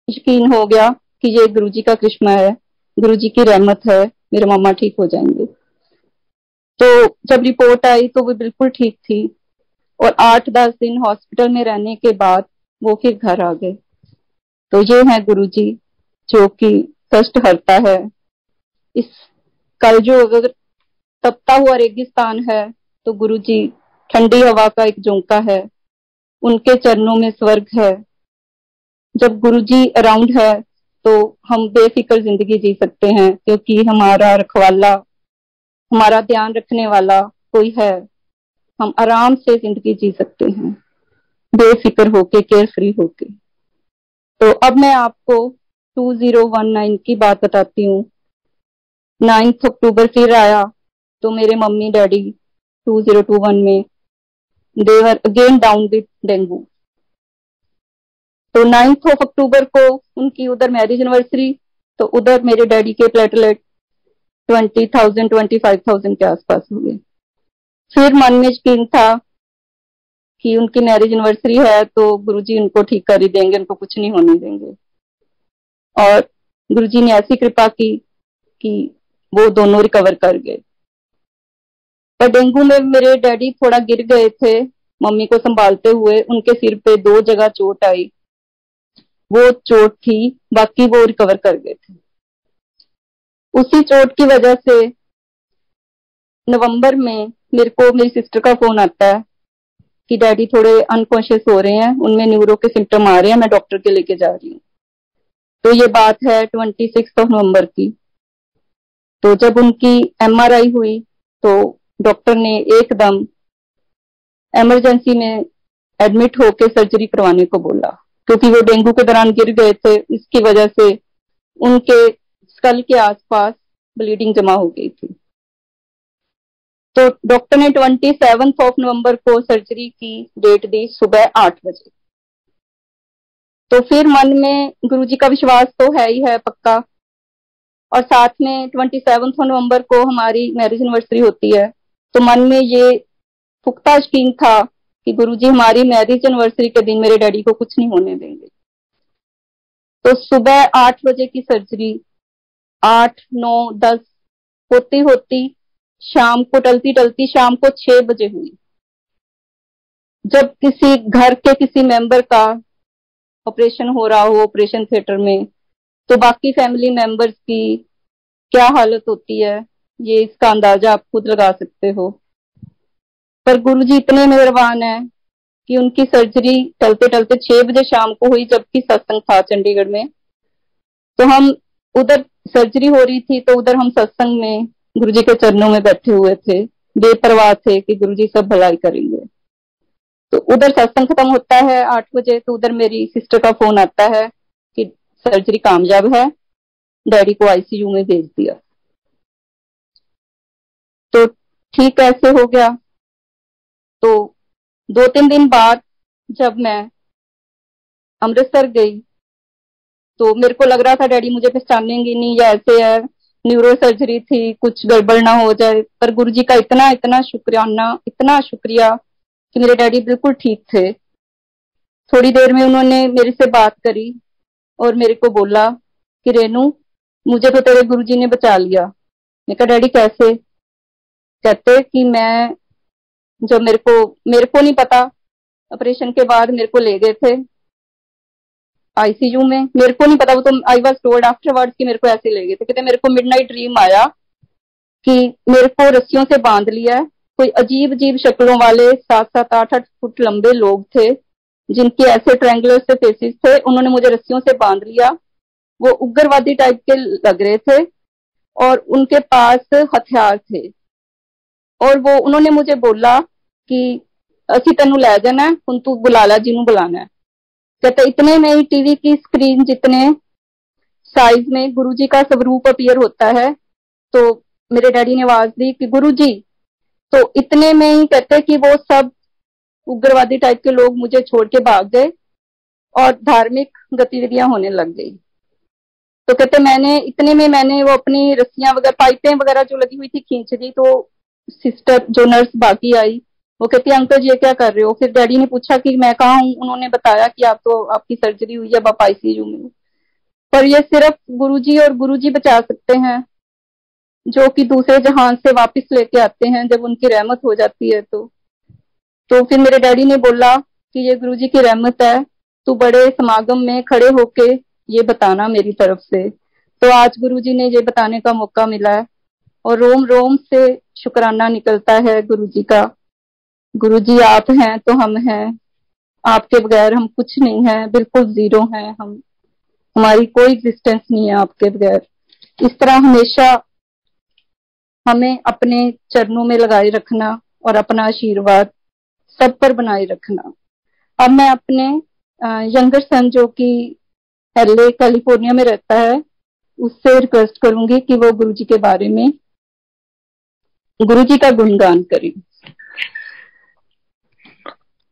यकीन हो गया कि ये गुरुजी का करिश्मा है, गुरुजी की रहमत है, मेरे मामा ठीक हो जाएंगे। तो जब रिपोर्ट आई तो वो बिल्कुल ठीक थी और 8-10 दिन हॉस्पिटल में रहने के बाद वो फिर घर आ गए। तो ये है गुरुजी जो कि कष्ट हरता है। इस कल जो अगर तपता हुआ रेगिस्तान है तो गुरुजी ठंडी हवा का एक झोंका है, उनके चरणों में स्वर्ग है। जब गुरुजी अराउंड है तो हम बेफिक्र जिंदगी जी सकते हैं, क्योंकि हमारा रखवाला, हमारा ध्यान रखने वाला कोई है। हम आराम से जिंदगी जी सकते हैं, बेफिक्र होके, केयर फ्री होके। तो अब मैं आपको 2019 की बात बताती हूँ। 9 अक्टूबर फिर आया तो मेरे मम्मी डैडी 2021 में देवर अगेन डाउन विद डेंगू। तो 9 अक्टूबर को उनकी उधर मैरिज एनिवर्सरी, तो उधर मेरे डैडी के प्लेटलेट 20,000 25,000 के आसपास हो गए। फिर मन में यकीन था कि उनकी मैरिज एनिवर्सरी है तो गुरुजी उनको ठीक कर ही देंगे, उनको कुछ नहीं होने देंगे। और गुरुजी ने ऐसी कृपा की कि वो दोनों रिकवर कर गए। पर डेंगू में मेरे डैडी थोड़ा गिर गए थे मम्मी को संभालते हुए, उनके सिर पे 2 जगह चोट आई, वो चोट थी, बाकी वो रिकवर कर गए थे। उसी चोट की वजह से नवंबर में मेरे को मेरी सिस्टर का फोन आता है कि डैडी थोड़े अनकॉन्शियस हो रहे हैं, उनमें न्यूरो के सिम्टम आ रहे हैं, मैं डॉक्टर के लेके जा रही हूँ। तो ये बात है 26 नवंबर की। तो जब उनकी MRI हुई तो डॉक्टर ने एकदम इमरजेंसी में एडमिट होके सर्जरी करवाने को बोला, क्योंकि वो डेंगू के दौरान गिर गए थे, इसकी वजह से उनके स्कल के आसपास ब्लीडिंग जमा हो गई थी। तो डॉक्टर ने 27 नवंबर को सर्जरी की डेट दी सुबह 8 बजे। तो फिर मन में गुरुजी का विश्वास तो है ही है पक्का, और साथ में 27 नवंबर को हमारी मैरिज एनिवर्सरी होती है, तो मन में ये पुख्ता यकीन था कि गुरुजी हमारी मैरिज एनिवर्सरी के दिन मेरे डैडी को कुछ नहीं होने देंगे। तो सुबह 8 बजे की सर्जरी 8, 9, 10 होती होती शाम को, टलती टलती शाम को 6 बजे हुई। जब किसी घर के किसी मेंबर का ऑपरेशन हो रहा हो ऑपरेशन थिएटर में, तो बाकी फैमिली मेंबर्स की क्या हालत होती है, ये इसका अंदाजा आप खुद लगा सकते हो। पर गुरुजी इतने मेहरबान है कि उनकी सर्जरी टलते टलते 6 बजे शाम को हुई, जबकि सत्संग था चंडीगढ़ में। तो हम उधर सर्जरी हो रही थी, तो उधर हम सत्संग में गुरुजी के चरणों में बैठे हुए थे, बेपरवाह थे कि गुरुजी सब भलाई करेंगे। तो उधर सत्संग खत्म होता है 8 बजे, तो उधर मेरी सिस्टर का फोन आता है कि सर्जरी कामयाब है, डैडी को ICU में भेज दिया। तो ठीक ऐसे हो गया। तो 2-3 दिन बाद जब मैं अमृतसर गई तो मेरे को लग रहा था डैडी मुझे पहचानेंगे नहीं, या ऐसे है न्यूरो सर्जरी थी, कुछ गड़बड़ ना हो जाए। पर गुरुजी का इतना इतना शुक्राना, इतना शुक्रिया कि मेरे डैडी बिल्कुल ठीक थे। थोड़ी देर में उन्होंने मेरे से बात करी और मेरे को बोला कि रेनू, मुझे तो तेरे गुरुजी ने बचा लिया। मैं कहा डैडी कैसे? कहते कि मैं जब मेरे को नहीं पता, ऑपरेशन के बाद मेरे को ले गए थे ICU में, मेरे को नहीं पता, वो तो आई वाज टोल्ड आफ्टरवर्ड्स कि मेरे को ऐसे ले गए थे। कहते मेरे को मिडनाइट ड्रीम आया कि मेरे को रस्सियों से बांध लिया है, कोई अजीब अजीब शक्लों वाले 7-7, 8-8 फुट लंबे लोग थे जिनके ऐसे ट्रायंगुलर से फेसेस थे, उन्होंने मुझे रस्सियों से बांध लिया। वो उग्रवादी टाइप के लग रहे थे और उनके पास हथियार थे, और वो उन्होंने मुझे बोला कि असी तेनू लै जाना है, हुण तू बुला ला जिन्हों बुलाना है। कहते इतने में ही टीवी की स्क्रीन जितने साइज में गुरुजी का स्वरूप अपीयर होता है। तो मेरे डैडी ने आवाज दी कि गुरुजी। तो इतने में ही कहते कि वो सब उग्रवादी टाइप के लोग मुझे छोड़ के भाग गए और धार्मिक गतिविधियां होने लग गई। तो कहते मैंने वो अपनी रस्सियां वगैरह, पाइपें वगैरह जो लगी हुई थी खींच दी। तो सिस्टर जो नर्स बाकी आई, वो कहती अंकल जी ये क्या कर रहे हो? फिर डैडी ने पूछा कि मैं कहाँ हूँ, उन्होंने बताया कि आपकी सर्जरी हुई है, अब आप ICU में। पर ये सिर्फ गुरुजी और गुरुजी बचा सकते हैं। जो कि दूसरे जहान से वापस लेके आते हैं जब उनकी रहमत हो जाती है। तो फिर मेरे डैडी ने बोला कि ये गुरुजी की रहमत है, तू बड़े समागम में खड़े होके ये बताना मेरी तरफ से। तो आज गुरुजी ने ये बताने का मौका मिला है और रोम रोम से शुक्राना निकलता है गुरुजी का। गुरुजी आप हैं तो हम हैं, आपके बगैर हम कुछ नहीं है, बिल्कुल जीरो हैं हम, हमारी कोई एग्जिस्टेंस नहीं है आपके बगैर। इस तरह हमेशा हमें अपने चरणों में लगाए रखना और अपना आशीर्वाद सब पर बनाए रखना। अब मैं अपने यंगर सन जो कि एलए कैलिफोर्निया में रहता है उससे रिक्वेस्ट करूंगी कि वो गुरुजी के बारे में गुरुजी का गुणगान करें।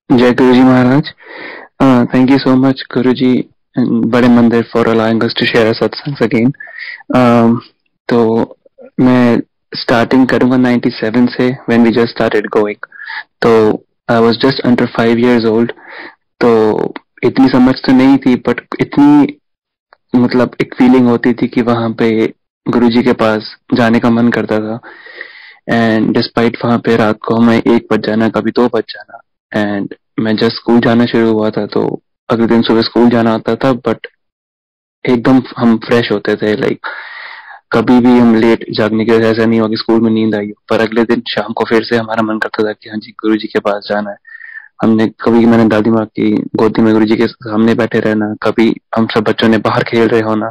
जय गुरुजी महाराज। Thank you so much Guruji Bade Mandir for allowing us to share satsangs again. तो मैं स्टार्टिंग करूंगा 97 से when we just started going. तो I was just under 5 years old। तो इतनी समझ तो नहीं थी बट इतनी मतलब एक फीलिंग होती थी कि वहां पे गुरुजी के पास जाने का मन करता था। एंड डिस्पाइट वहां पे रात को हमें 1 बज जाना, कभी 2 बज जाना। एंड मैं जस्ट स्कूल जाना शुरू हुआ था तो अगले दिन सुबह स्कूल जाना होता था बट एकदम हम फ्रेश होते थे। लाइक कभी भी हम लेट जागने के ऐसा नहीं हुआ कि स्कूल में नींद आई, पर अगले दिन शाम को फिर से हमारा मन करता था कि हाँ जी गुरुजी के पास जाना है। मैंने दादी माँ की गोदी में गुरुजी के सामने बैठे रहना, कभी हम सब बच्चों ने बाहर खेल रहे होना।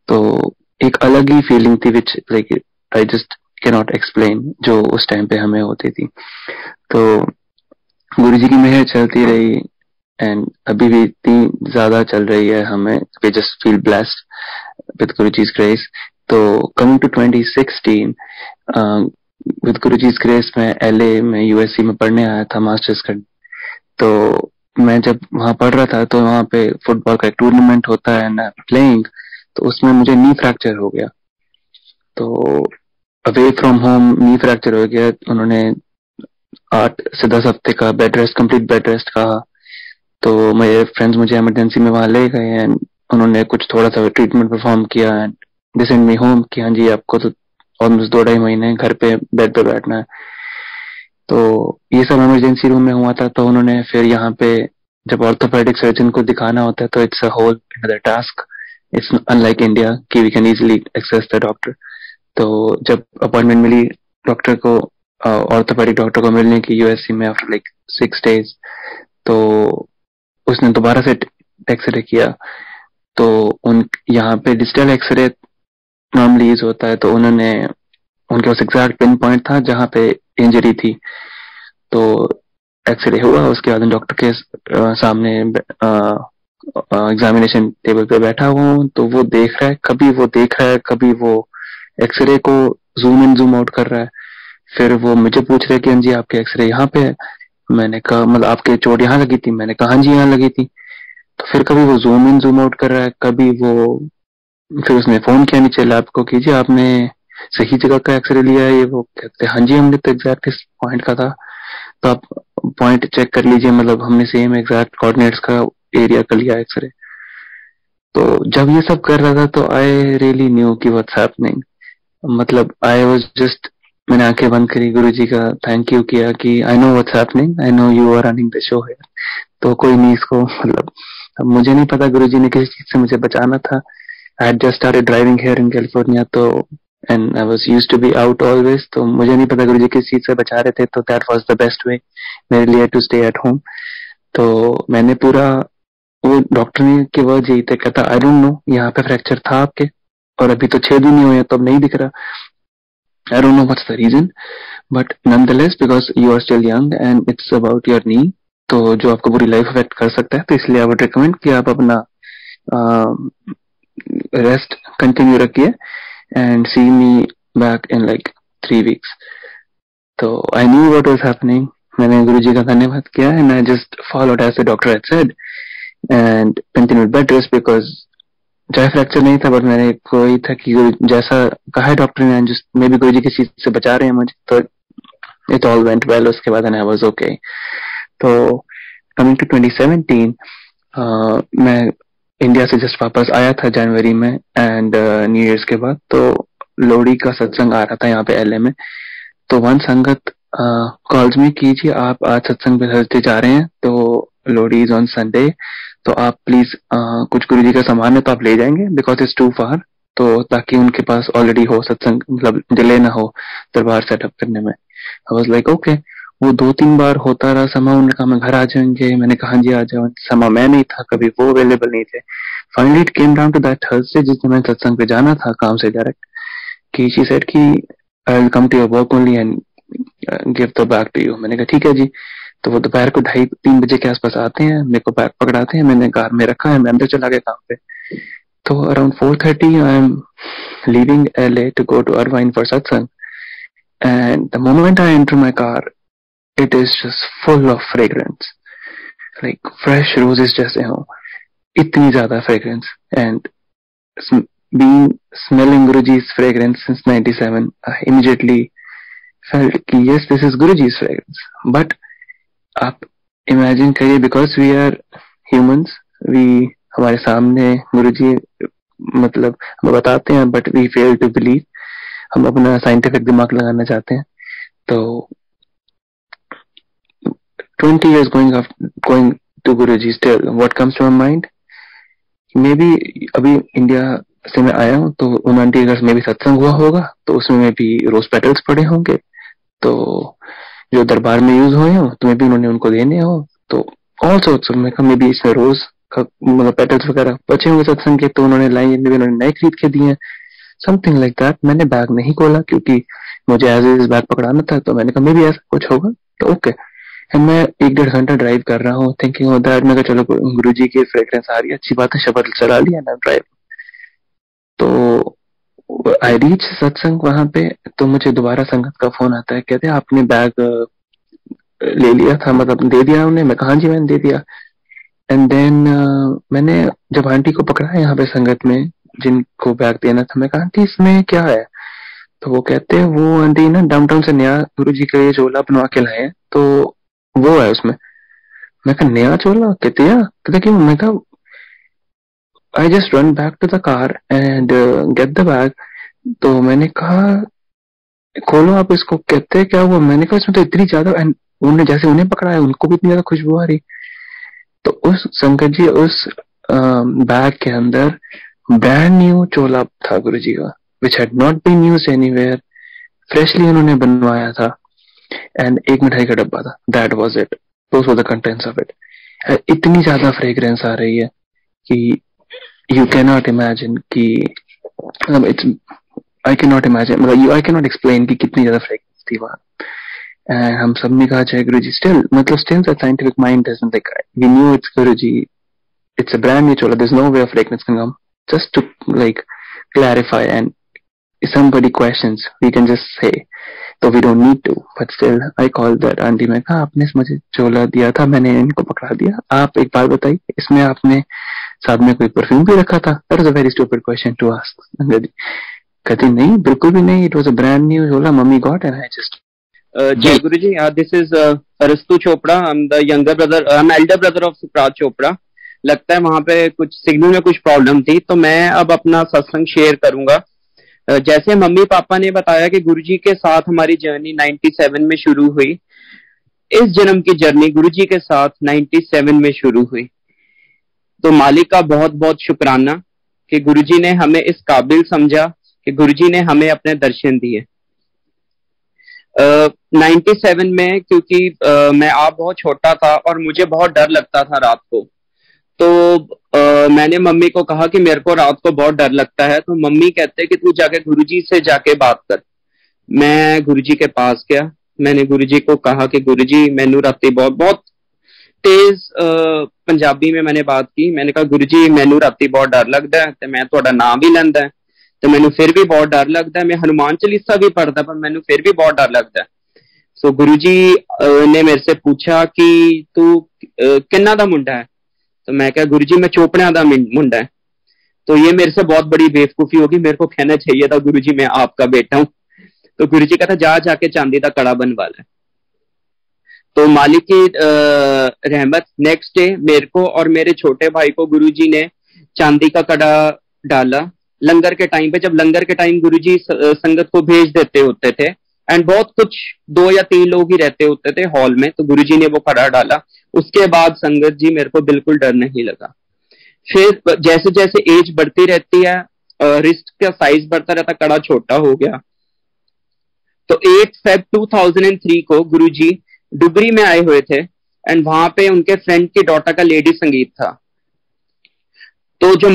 तो एक अलग ही फीलिंग थी which like I just can not explain जो उस टाइम पे हमें होती थी। तो गुरुजी की मेहर चलती रही एंड अभी भी इतनी ज्यादा चल रही है, हमें we just feel blessed with Guruji's grace. तो coming to 2016 with Guruji's grace मैं एलए में यूएससी में पढ़ने आया था मास्टर्स करने। तो मैं जब वहां पढ़ रहा था तो वहां पे फुटबॉल का एक टूर्नामेंट होता है ना प्लेइंग, तो उसमें मुझे नी फ्रैक्चर हो गया। तो away from home knee fracture हो गया। उन्होंने 8 से 10 हफ्ते का bed rest, complete bed rest कहा। तो मेरे फ्रेंड्स मुझे इमरजेंसी में वहां ले गए एंड उन्होंने कुछ थोड़ा सा ट्रीटमेंट परफॉर्म किया and they send me home कि हाँ जी आपको तो ऑलमोस्ट 2-2.5 महीने घर पे बेड पे बैठना है। तो ये सब इमरजेंसी रूम में हुआ था। तो उन्होंने फिर यहाँ पे जब ऑर्थोपेडिक सर्जन को दिखाना होता है तो it's a whole another task. It's unlike India कि we can easily access the doctor. तो जब अपॉइंटमेंट मिली डॉक्टर को, ऑर्थोपेडिक डॉक्टर को मिलने की यूएससी में आफ्टर लाइक 6 days, तो उसने दोबारा से एक्सरे किया। तो यहाँ पे डिजिटल एक्सरे नॉर्मली यूज होता है। तो उन्होंने उनके पास एग्जैक्ट पिन पॉइंट था जहाँ पे इंजरी थी। तो एक्सरे हुआ, उसके बाद डॉक्टर के सामने एग्जामिनेशन टेबल पे बैठा हुआ। तो वो देख रहा है, कभी वो देख रहा है, कभी वो एक्सरे को जूम इन जूम आउट कर रहा है। फिर वो मुझे पूछ रहे कि हाँ जी आपके एक्सरे यहाँ पे है। मैंने कहा मतलब आपके चोट यहाँ लगी थी? मैंने कहा हाँ जी यहाँ लगी थी। तो फिर कभी वो जूम इन जूम आउट कर रहा है, कभी वो फिर उसने फोन किया नीचे लैब को, कीजिए आपने सही जगह का एक्सरे लिया है? ये वो कहते हाँ जी हमने तो एग्जैक्ट इस पॉइंट का था, तो आप पॉइंट चेक कर लीजिए, मतलब हमने सेम एग्जैक्ट कोऑर्डिनेट्स का एरिया का लिया एक्सरे। तो जब ये सब कर रहा था तो आई रियली न्यू कि व्हाट्स हैपनिंग। मतलब आई वाज जस्ट, मैंने आंखें बंद करी, गुरुजी का थैंक यू किया कि I know what's happening, I know you are running the show here. तो कोई नहीं इसको, मतलब अब मुझे नहीं पता गुरुजी ने किस चीज से मुझे बचाना था। I had just started driving here in California, तो and I was used to be out always. तो मुझे नहीं पता गुरुजी किस चीज से बचा रहे थे। तो that was the best way मेरे लिए टू स्टे एट होम। तो मैंने पूरा, वो डॉक्टर ने की वर्ड यही थे, कहता आई डोंट नो यहाँ पे फ्रैक्चर था आपके और अभी तो 6 दिन नहीं हुए तो अब नहीं दिख रहा। I don't know what's the reason, but nonetheless, because you are still young and it's about your knee, तो जो आपको पूरी लाइफ अफेक्ट कर सकता है, तो इसलिए आई वुड रिकमेंड कि आप अपना रेस्ट कंटिन्यू रखिए and see me back in like 3 weeks। तो I knew what was happening. मैंने गुरुजी का धन्यवाद किया and I just followed as the doctor had said and continued bed rest, because चाहे फ्रैक्चर नहीं था बट मैंने कोई था कि जैसा कहा है डॉक्टर ने, जिस मे भी गुरुजी किसी चीज से बचा रहे हैं मुझे, तो इट ऑल वेंट वेल। उसके बाद आई वाज ओके। तो कमिंग टू 2017, मैं इंडिया से जस्ट वापस आया था जनवरी में एंड न्यू ईयर्स के बाद। तो लोहड़ी का सत्संग आ रहा था यहाँ पे एलए में, तो वन संगत कॉल्स में कीजिए आप आज सत्संग पे थर्सडे जा रहे हैं, तो लोहड़ी इज ऑन संडे, तो आप प्लीज कुछ गुरु जी का सामान है तो आप ले जाएंगे बिकॉज इट्स टू फार, तो ताकि उनके पास ऑलरेडी हो सत्संग, मतलब डिले ना हो दरबार सेटअप करने में। I was like okay. वो 2-3 बार होता रहा समा, उन्होंने कहा मैं घर आ जाएंगे, मैंने कहा हाँ जी आ जाओ, समा मैं नहीं था, कभी वो अवेलेबल नहीं थे। Finally it came down to that Thursday जिस दिन मैंने सत्संग पे जाना था काम से डायरेक्ट, कि शी सेड कि I will come to your work only and give the bag to you. मैंने कहा ठीक है जी। तो वो दोपहर को 2:30-3 बजे के आसपास आते हैं, मेरे को बैग पकड़ाते हैं, मैंने कार में रखा है, मैं अंदर चला गया काम पे। तो around 4:30 I am leaving LA to go to Irvine for satsang, and the moment I enter my car, it is just full of fragrance, like fresh roses जैसे हो, इतनी ज्यादा fragrance, and being smelling Guruji's fragrance since 97, I immediately felt कि yes, this is Guruji's fragrance. But आप imagine करिए, because we are humans, हमारे सामने गुरुजी मतलब हमें बताते हैं, but we fail to believe, हम अपना साइंटिफिक दिमाग लगाना चाहते हैं। तो 20 years going to Guruji, still what comes to my mind, maybe अभी इंडिया से मैं आया हूँ तो उन आंटी अगर में भी सत्संग हुआ होगा तो उसमें में भी रोज पेटल्स पड़े होंगे, तो जो दरबार में यूज हुए हो तो मैं भी उन्होंने उनको देने हो, तो ऑल्सो मैं में भी इसमें रोज का मतलब पेटल्स वगैरह बचे होंगे सत्संग के, तो उन्होंने लाइन में भी उन्होंने नए खरीद के दिए, समथिंग लाइक दैट। मैंने बैग नहीं खोला क्योंकि मुझे एज इज बैग पकड़ाना था, तो मैंने कहा मे भी ऐसा कुछ होगा, तो ओके। मैं 1-1.5 घंटा ड्राइव कर रहा हूँ थिंकिंग ऑफ दैट, मैं कहा चलो गुरुजी की फ्रेग्रेंस आ रही है, अच्छी बात है, शब्द चला लिया ना ड्राइव। तो आई रीच सत्संग वहां पे, तो मुझे दोबारा संगत का फोन आता है, कहते हैं आपने बैग ले लिया था, मतलब दे दिया उन्हें। मैं कहा जी मैंने दे दिया। एंड देन मैंने जब आंटी को पकड़ा यहाँ पे संगत में जिनको बैग देना था, मैं कहा आंटी इसमें क्या है, तो वो कहते हैं वो आंटी ना डाउनटाउन से नया गुरुजी का ये झोला बनवा के लाए हैं, तो वो है उसमें। मैं कहा नया झोला? कहते क्यों? मैं कहा I just run back to the car and get the bag. तो मैंने कहा खोलो आप इसको। कहते क्या हुआ? मैंने कहा इसमें तो इतनी ज्यादा, एंड उन्होंने जैसे उन्हें पकड़ा है उनको भी इतनी ज्यादा खुशबू आ रही। तो उस संकट जी उस बैग के अंदर ब्रांड न्यू चोला था गुरुजी का, which had not been used anywhere, freshly उन्होंने बनवाया था, एंड एक मिठाई का डब्बा था। That was it, those were the contents of it. इतनी ज्यादा फ्रेग्रेंस आ रही है कि यू कैन नॉट इमेजिन कि it's I can not imagine, मतलब आई कैन नॉट एक्सप्लेन कि कितनी ज्यादा फ्रेग्रेंस थी वहां। हम सब ने कहा जय गुरुजी, स्टिल मतलब still the scientific mind doesn't like, we knew it's Guruji, it's a brand new chola, there's no way of fragrance can come. Just to like clarify, and if somebody questions we can just say, so we don't need to, but still I called that auntie, मैं कहा आपने मुझे चोला दिया था, मैंने इनको पकड़ा दिया, आप एक बात बताइए इसमें आपने साथ में कोई परफ्यूम भी रखा था? That was a very stupid question to ask. कहती नहीं बिल्कुल भी नहीं, it was a brand new chola mummy got and I just Jai Guruji, this is Arastu Chopra. I'm the younger brother, I'm elder brother of Supraj Chopra. लगता है वहां पे कुछ सिग्नल में कुछ प्रॉब्लम थी, तो मैं अब अपना सत्संग शेयर करूंगा। जैसे मम्मी पापा ने बताया कि गुरुजी के साथ हमारी जर्नी 97 में शुरू हुई, इस जन्म की जर्नी गुरुजी के साथ 97 में शुरू हुई। तो मालिक का बहुत बहुत शुक्राना कि गुरुजी ने हमें इस काबिल समझा कि गुरुजी ने हमें अपने दर्शन दिए। 97 में क्योंकि मैं आप बहुत छोटा था और मुझे बहुत डर लगता था रात को, तो मैंने मम्मी को कहा कि मेरे को रात को बहुत डर लगता है। तो मम्मी कहते कि तू जाके गुरुजी से जाके बात कर। मैं गुरुजी के पास गया, मैंने गुरुजी को कहा कि गुरुजी मैनू राती बहुत तेज पंजाबी में मैंने बात की। मैंने कहा गुरुजी मैनू राती बहुत डर लगता है, तो मैं थोड़ा नाम भी लेंदा है, तो मैनू फिर भी बहुत डर लगता है। मैं हनुमान चालीसा भी पढ़ता, पर मैनू फिर भी बहुत डर लगता है। सो गुरुजी ने मेरे से पूछा कि तू किन्ना दा मुंडा है? तो मैं कहा गुरुजी मैं चोपड़िया दा मुंडा है। तो ये मेरे से बहुत बड़ी बेवकूफी होगी, मेरे को कहना चाहिए था गुरुजी मैं आपका बेटा हूं। तो गुरुजी कहता जाके चांदी का कड़ा बनवा ले। तो मालिक की रहमत, नेक्स्ट डे मेरे को और मेरे छोटे भाई को गुरुजी ने चांदी का कड़ा डाला लंगर के टाइम पे, जब लंगर के टाइम गुरुजी संगत को भेज देते होते थे, एंड बहुत कुछ 2 या 3 लोग ही रहते होते थे हॉल में, तो गुरुजी ने वो कड़ा डाला। उसके बाद संगत जी मेरे को बिल्कुल डर नहीं लगा। फिर जैसे जैसे एज बढ़ती रहती है, रिस्ट का साइज बढ़ता रहता, कड़ा छोटा हो गया। तो 8 Feb 2003 को गुरुजी डुगरी में आए हुए थे, एंड वहां पे उनके फ्रेंड की डॉटर का लेडी संगीत था। तो जो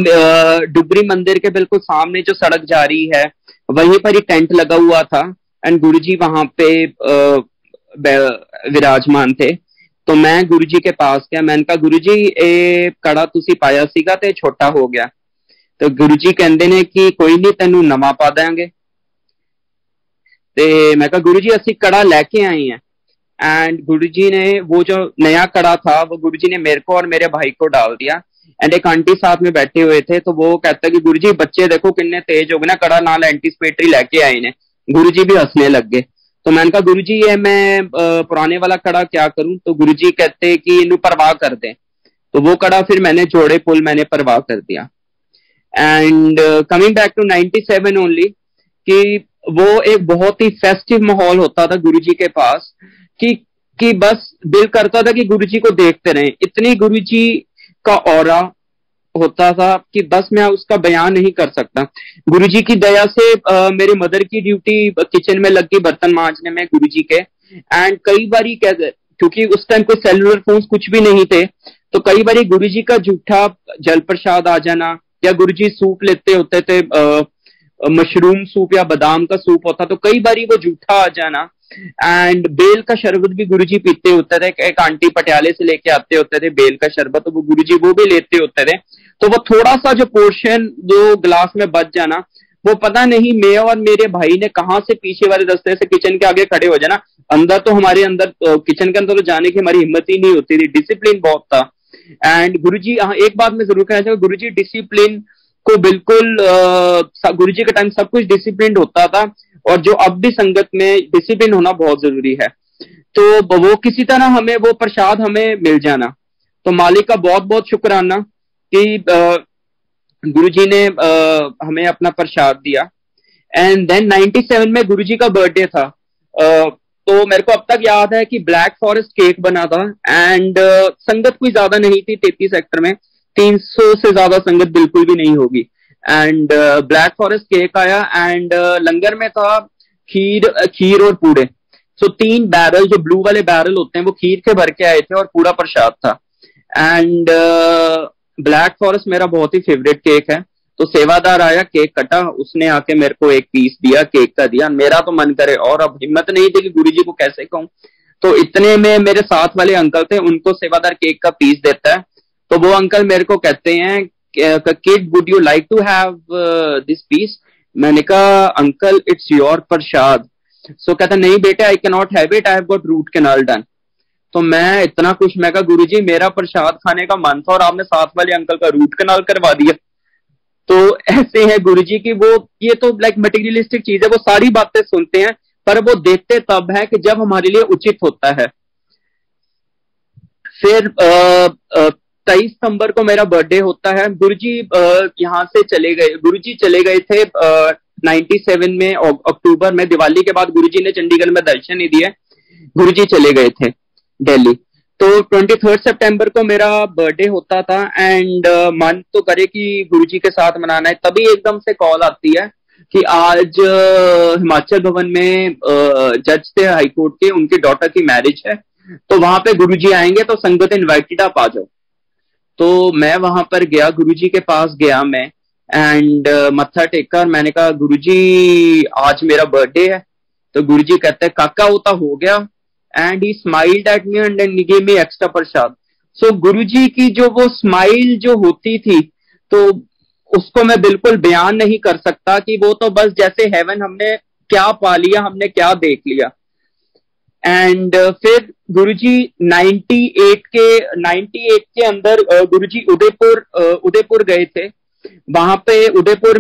डुगरी मंदिर के बिल्कुल सामने जो सड़क जा रही है, वहीं पर ही टेंट लगा हुआ था, एंड गुरुजी वहां पे विराजमान थे। तो मैं गुरुजी के पास गया, मैंने कहा गुरुजी ए कड़ा तुसी पाया सीगा ते छोटा हो गया। तो गुरुजी कहंदे ने कि कोई नहीं, तेनू नवा पा देंगे। ते मैं कहा गुरुजी असी कड़ा लेके आए हैं, एंड गुरुजी ने वो जो नया कड़ा था वो गुरुजी ने मेरे को और मेरे भाई को डाल दिया। एंड एक आंटी साथ में बैठे हुए थे, तो वो कहता कि गुरुजी बच्चे देखो कितने तेज हो गए ना, कड़ा नाल एंटीसिपेटरी लेके आए ने। गुरुजी भी हंसने लग गए। तो मैंने कहा गुरुजी ये मैं पुराने वाला कड़ा क्या करूं? तो गुरुजी कहते कि इनू परवाह कर दे। तो वो कड़ा फिर मैंने जोड़े पुल मैंने परवाह कर दिया। And coming back to 97 only, कि वो एक बहुत ही फेस्टिव माहौल होता था गुरुजी के पास, कि बस दिल करता था कि गुरुजी को देखते रहें। इतनी गुरुजी का ऑरा होता था कि बस मैं उसका बयान नहीं कर सकता। गुरुजी की दया से मेरे मदर की ड्यूटी किचन में लग गई बर्तन मांजने में गुरुजी के। एंड कई बारी क्योंकि उस टाइम कोई सेलुलर फोन्स कुछ भी नहीं थे, तो कई बारी गुरुजी का जूठा जल प्रसाद आ जाना, या गुरुजी सूप लेते होते थे, मशरूम सूप या बादाम का सूप होता, तो कई बारी वो जूठा आ जाना। एंड बेल का शरबत भी गुरुजी पीते होते थे। एक आंटी पटियाले से लेके आते होते थे बेल का शरबत, तो वो गुरुजी वो भी लेते होते थे। तो वो थोड़ा सा जो पोर्शन जो ग्लास में बच जाना, वो पता नहीं मैं और मेरे भाई ने कहां से पीछे वाले रास्ते से किचन के आगे खड़े हो जाना। अंदर तो हमारे अंदर किचन के अंदर तो जाने की हमारी हिम्मत ही नहीं होती थी, डिसिप्लिन बहुत था। एंड गुरुजी, एक बात मैं जरूर कहना चाहूंगा, गुरुजी डिसिप्लिन को बिल्कुल गुरुजी के टाइम सब कुछ डिसिप्लिन होता था, और जो अब भी संगत में डिसिप्लिन होना बहुत जरूरी है। तो वो किसी तरह हमें वो प्रसाद हमें मिल जाना, तो मालिक का बहुत बहुत शुक्राना कि गुरुजी ने हमें अपना प्रसाद दिया। एंड देन 97 में गुरुजी का बर्थडे था। तो मेरे को अब तक याद है कि ब्लैक फॉरेस्ट केक बना था, एंड संगत कोई ज्यादा नहीं थी 33 सेक्टर में, 300 से ज्यादा संगत बिल्कुल भी नहीं होगी। एंड ब्लैक फॉरेस्ट केक आया, एंड लंगर में था खीर और पूड़े। सो 3 बैरल जो ब्लू वाले बैरल होते हैं वो खीर के भर के आए थे, और पूरा प्रसाद था। एंड ब्लैक फॉरेस्ट मेरा बहुत ही फेवरेट केक है। तो सेवादार आया, केक कटा, उसने आके मेरे को एक पीस दिया, केक का दिया। मेरा तो मन करे, और अब हिम्मत नहीं थी कि गुरुजी को कैसे कहूं। तो इतने में मेरे साथ वाले अंकल थे, उनको सेवादार केक का पीस देता है। तो वो अंकल मेरे को कहते हैं, kid would you like to have this piece? मैंने कहा uncle it's your prasad. So कहता नहीं बेटा, I can not have it, I have got root canal done. तो मैं इतना खुश, मैं कहा गुरुजी मेरा प्रसाद खाने का मन था और आपने साथ वाले अंकल का रूट कैनाल करवा दिया। तो ऐसे है गुरुजी की, वो ये तो लाइक मटेरियलिस्टिक चीज है, वो सारी बातें सुनते हैं पर वो देते तब है कि जब हमारे लिए उचित होता है। फिर 23 सितंबर को मेरा बर्थडे होता है। गुरुजी यहाँ से चले गए, गुरुजी चले गए थे 97 में अक्टूबर में, दिवाली के बाद गुरुजी ने चंडीगढ़ में दर्शन नहीं दिए, गुरुजी चले गए थे दिल्ली। तो 23 सितंबर को मेरा बर्थडे होता था, एंड मन तो करे कि गुरुजी के साथ मनाना है। तभी एकदम से कॉल आती है कि आज हिमाचल भवन में जज थे हाईकोर्ट के, उनकी डॉटर की मैरिज है, तो वहां पे गुरुजी आएंगे, तो संगत इनवाइटेड, आप आ जाओ। तो मैं वहां पर गया, गुरुजी के पास गया मैं, एंड मत्था टेका, और मैंने कहा गुरुजी आज मेरा बर्थडे है। तो गुरुजी कहते हैं काका वो तो हो गया, and he smiled at me and he give me extra prasad. So Guruji की जो वो स्माइल जो होती थी, तो उसको मैं बिल्कुल बयान नहीं कर सकता कि वो तो बस जैसे हेवन हमने क्या पा लिया, हमने क्या देख लिया। एंड फिर गुरुजी 98 के अंदर गुरुजी उदयपुर गए थे। वहां पे उदयपुर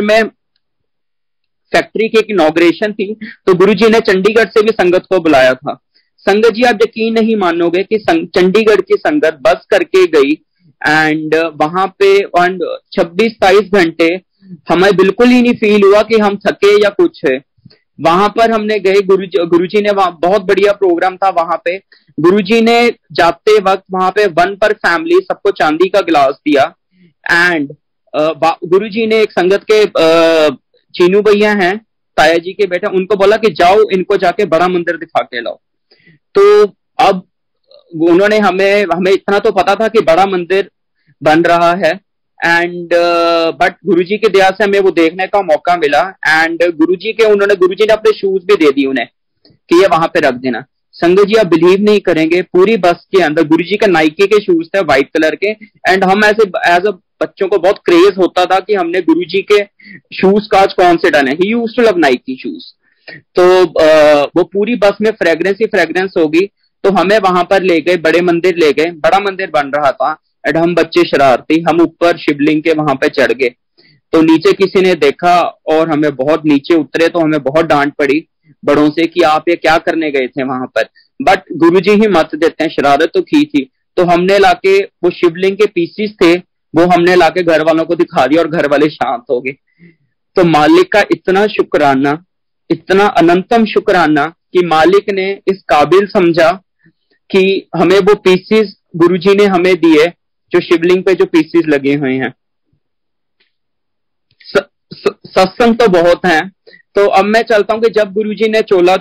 में फैक्ट्री की एक इनॉग्रेशन थी, तो गुरुजी ने चंडीगढ़ से भी संगत को बुलाया था। संगत जी आप यकीन नहीं मानोगे कि चंडीगढ़ की संगत बस करके गई, एंड वहां पे 26-27 घंटे हमें बिल्कुल ही नहीं फील हुआ कि हम थके या कुछ है। वहां पर हमने गए, गुरुजी ने वहां बहुत बढ़िया प्रोग्राम था। वहां पे गुरुजी ने जाते वक्त वहां पे 1 पर फैमिली सबको चांदी का गिलास दिया। एंड गुरुजी ने एक संगत के चीनू भैया हैं, ताया जी के बेटे, उनको बोला कि जाओ इनको जाके बड़ा मंदिर दिखा के लाओ। तो अब उन्होंने हमें इतना तो पता था कि बड़ा मंदिर बन रहा है, एंड बट गुरुजी की दया से हमें वो देखने का मौका मिला। एंड गुरुजी ने अपने शूज भी दे दिए उन्हें कि ये वहां पे रख देना। संगत जी आप बिलीव नहीं करेंगे, पूरी बस के अंदर गुरुजी के नाइकी के शूज थे व्हाइट कलर के। एंड हम ऐसे एज अ बच्चों को बहुत क्रेज होता था कि हमने गुरुजी के शूज का आज कौन से डाले। He used to love Nike shoes. तो वो पूरी बस में फ्रेग्रेंस ही फ्रेग्रेंस होगी। तो हमें वहां पर ले गए, बड़े मंदिर ले गए, बड़ा मंदिर बन रहा था। एंड हम बच्चे शरारती, हम ऊपर शिवलिंग के वहां पे चढ़ गए। तो नीचे किसी ने देखा और हमें बहुत नीचे उतरे तो हमें बहुत डांट पड़ी बड़ों से कि आप ये क्या करने गए थे वहां पर। बट गुरुजी ही मत देते हैं, शरारत तो की थी। तो हमने लाके वो शिवलिंग के पीसीस थे वो हमने लाके घर वालों को दिखा दिया और घर वाले शांत हो गए। तो मालिक का इतना शुक्राना, इतना अनंतम शुक्राना कि मालिक ने इस काबिल समझा कि हमें वो पीसीस गुरुजी ने हमें दिए जो शिवलिंग पे जो पीसीस लगे हुए हैं। सत्संग तो बहुत है। तो अब मैं चलता हूं कि जब गुरुजी ने चोला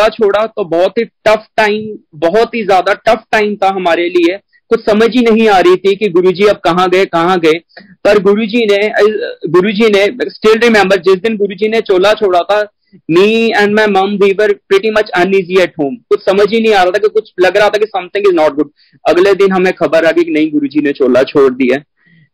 छोड़ा तो बहुत ही टफ टाइम, बहुत ही ज्यादा टफ टाइम था हमारे लिए। कुछ समझ ही नहीं आ रही थी कि गुरुजी अब कहाँ गए। पर गुरुजी ने स्टिल रिमेम्बर, जिस दिन गुरुजी ने चोला छोड़ा था, मी and my mum we were pretty much uneasy at home. कुछ समझ ही नहीं आ रहा था कि कुछ लग रहा था कि समथिंग इज नॉट गुड। अगले दिन हमें खबर आ गई कि नहीं, गुरुजी ने चोला छोड़ दिया।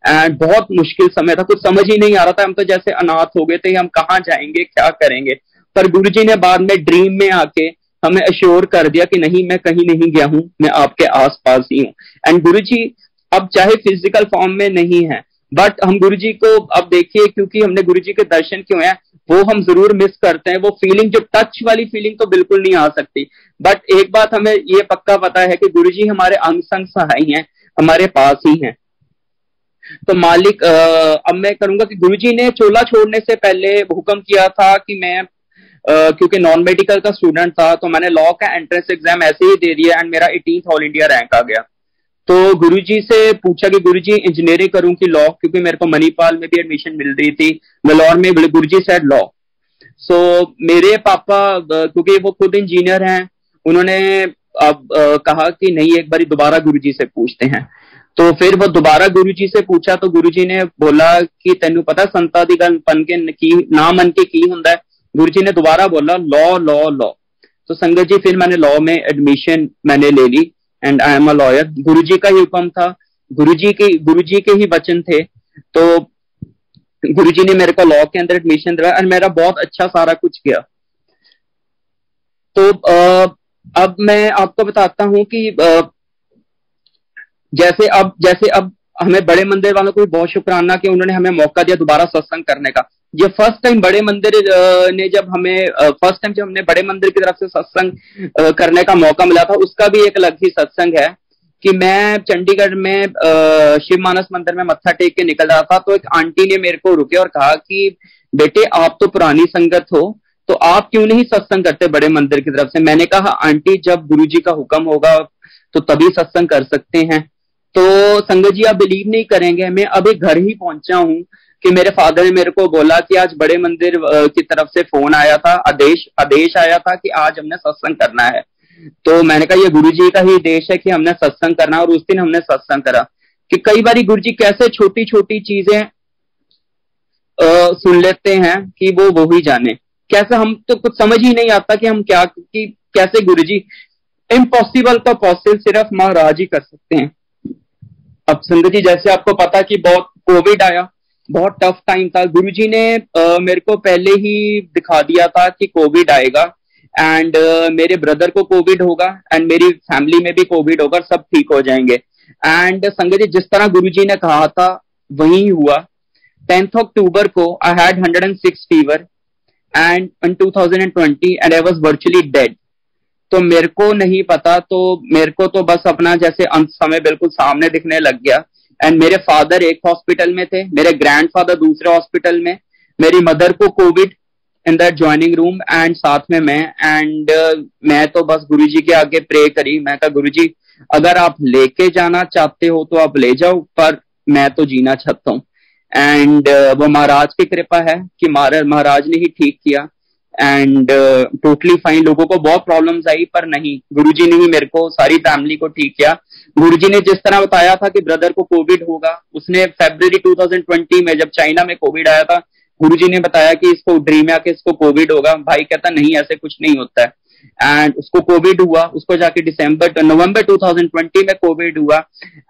एंड बहुत मुश्किल समय था, कुछ समझ ही नहीं आ रहा था। हम तो जैसे अनाथ हो गए थे, हम कहाँ जाएंगे, क्या करेंगे। पर गुरुजी ने बाद में ड्रीम में आके हमें अश्योर कर दिया कि नहीं, मैं कहीं नहीं गया हूं, मैं आपके आसपास ही हूं। एंड गुरुजी अब चाहे फिजिकल फॉर्म में नहीं है, बट हम गुरुजी को अब देखिए, क्योंकि हमने गुरुजी के दर्शन किए हैं, वो हम जरूर मिस करते हैं। वो फीलिंग, जो टच वाली फीलिंग तो बिल्कुल नहीं आ सकती। बट एक बात हमें ये पक्का पता है कि गुरुजी हमारे अंग संग सहाय हैं, हमारे पास ही हैं। तो मालिक, अब मैं करूंगा कि गुरुजी ने चोला छोड़ने से पहले हुक्म किया था कि मैं क्योंकि नॉन मेडिकल का स्टूडेंट था, तो मैंने लॉ का एंट्रेंस एग्जाम ऐसे ही दे दिया एंड मेरा 18th ऑल इंडिया रैंक आ गया। तो गुरुजी से पूछा कि गुरुजी इंजीनियरिंग करूं कि लॉ, क्योंकि मेरे को मणिपाल में भी एडमिशन मिल रही थी वेलोर में। गुरुजी सेड लॉ। सो मेरे पापा, क्योंकि वो खुद इंजीनियर हैं, उन्होंने अब कहा कि नहीं, एक बार दोबारा गुरुजी से पूछते हैं। तो फिर वो दोबारा गुरुजी से पूछा तो गुरुजी ने बोला कि तेनू पता संता दी गल पन के ना मन के की हुंदा है। गुरुजी ने दोबारा बोला लॉ लॉ लॉ। तो संगत जी फिर मैंने लॉ में एडमिशन मैंने ले ली and I am a lawyer. Guruji का ही हुक्म था, गुरुजी के ही वचन थे। तो गुरुजी ने मेरे को लॉ के अंदर एडमिशन दिया और मेरा बहुत अच्छा सारा कुछ गया। तो अब मैं आपको बताता हूं कि जैसे अब हमें बड़े मंदिर वालों को भी बहुत शुक्राना कि उन्होंने हमें मौका दिया दोबारा सत्संग करने का। ये फर्स्ट टाइम बड़े मंदिर ने जब हमने बड़े मंदिर की तरफ से सत्संग करने का मौका मिला था, उसका भी एक अलग ही सत्संग है कि मैं चंडीगढ़ में शिव मानस मंदिर में मत्था टेक के निकल रहा था। तो एक आंटी ने मेरे को रुके और कहा कि बेटे, आप तो पुरानी संगत हो, तो आप क्यों नहीं सत्संग करते बड़े मंदिर की तरफ से। मैंने कहा आंटी, जब गुरुजी का हुक्म होगा तो तभी सत्संग कर सकते हैं। तो संगत जी आप बिलीव नहीं करेंगे, मैं अभी घर ही पहुंचा हूं कि मेरे फादर ने मेरे को बोला कि आज बड़े मंदिर की तरफ से फोन आया था, आदेश आया था कि आज हमने सत्संग करना है। तो मैंने कहा ये गुरुजी का ही देश है कि हमने सत्संग करना, और उस दिन हमने सत्संग करा। कि कई बार गुरुजी कैसे छोटी छोटी चीजें सुन लेते हैं कि वो ही जाने, कैसे हम तो कुछ समझ ही नहीं आता कि हम क्या, कि कैसे गुरुजी, इम्पॉसिबल का पॉसिबल सिर्फ महाराज ही कर सकते हैं। अब संगत जी जैसे आपको पता कि बहुत कोविड आया, बहुत टफ टाइम था। गुरुजी ने मेरे को पहले ही दिखा दिया था कि कोविड आएगा एंड मेरे ब्रदर को कोविड होगा एंड मेरी फैमिली में भी कोविड होगा, सब ठीक हो जाएंगे। एंड संगत जी जिस तरह गुरुजी ने कहा था वही हुआ। 10th अक्टूबर को I had 106 fever and in 2020 and I was virtually dead. तो मेरे को नहीं पता, तो मेरे को तो बस अपना जैसे अंत समय बिल्कुल सामने दिखने लग गया। एंड मेरे फादर एक हॉस्पिटल में थे, मेरे ग्रैंडफादर दूसरे हॉस्पिटल में, मेरी मदर को Covid in that joining room, and साथ में मैं। एंड मैं तो बस गुरुजी के आगे प्रे करी। मैं कहा गुरुजी अगर आप लेके जाना चाहते हो तो आप ले जाओ, पर मैं तो जीना चाहता हूँ। एंड वो महाराज की कृपा है कि महाराज ने ही ठीक किया। And totally fine. लोगों को बहुत प्रॉब्लम्स आई, पर नहीं, गुरुजी ने ही मेरे को, सारी फैमिली को ठीक किया। गुरुजी ने जिस तरह बताया था कि ब्रदर को कोविड होगा, उसने फरवरी 2020 में जब चाइना में कोविड आया था, गुरुजी ने बताया कि इसको ड्रीम में आके इसको कोविड होगा। भाई कहता नहीं, ऐसे कुछ नहीं होता है। एंड उसको कोविड हुआ, उसको जाके नवंबर 2020 में कोविड हुआ।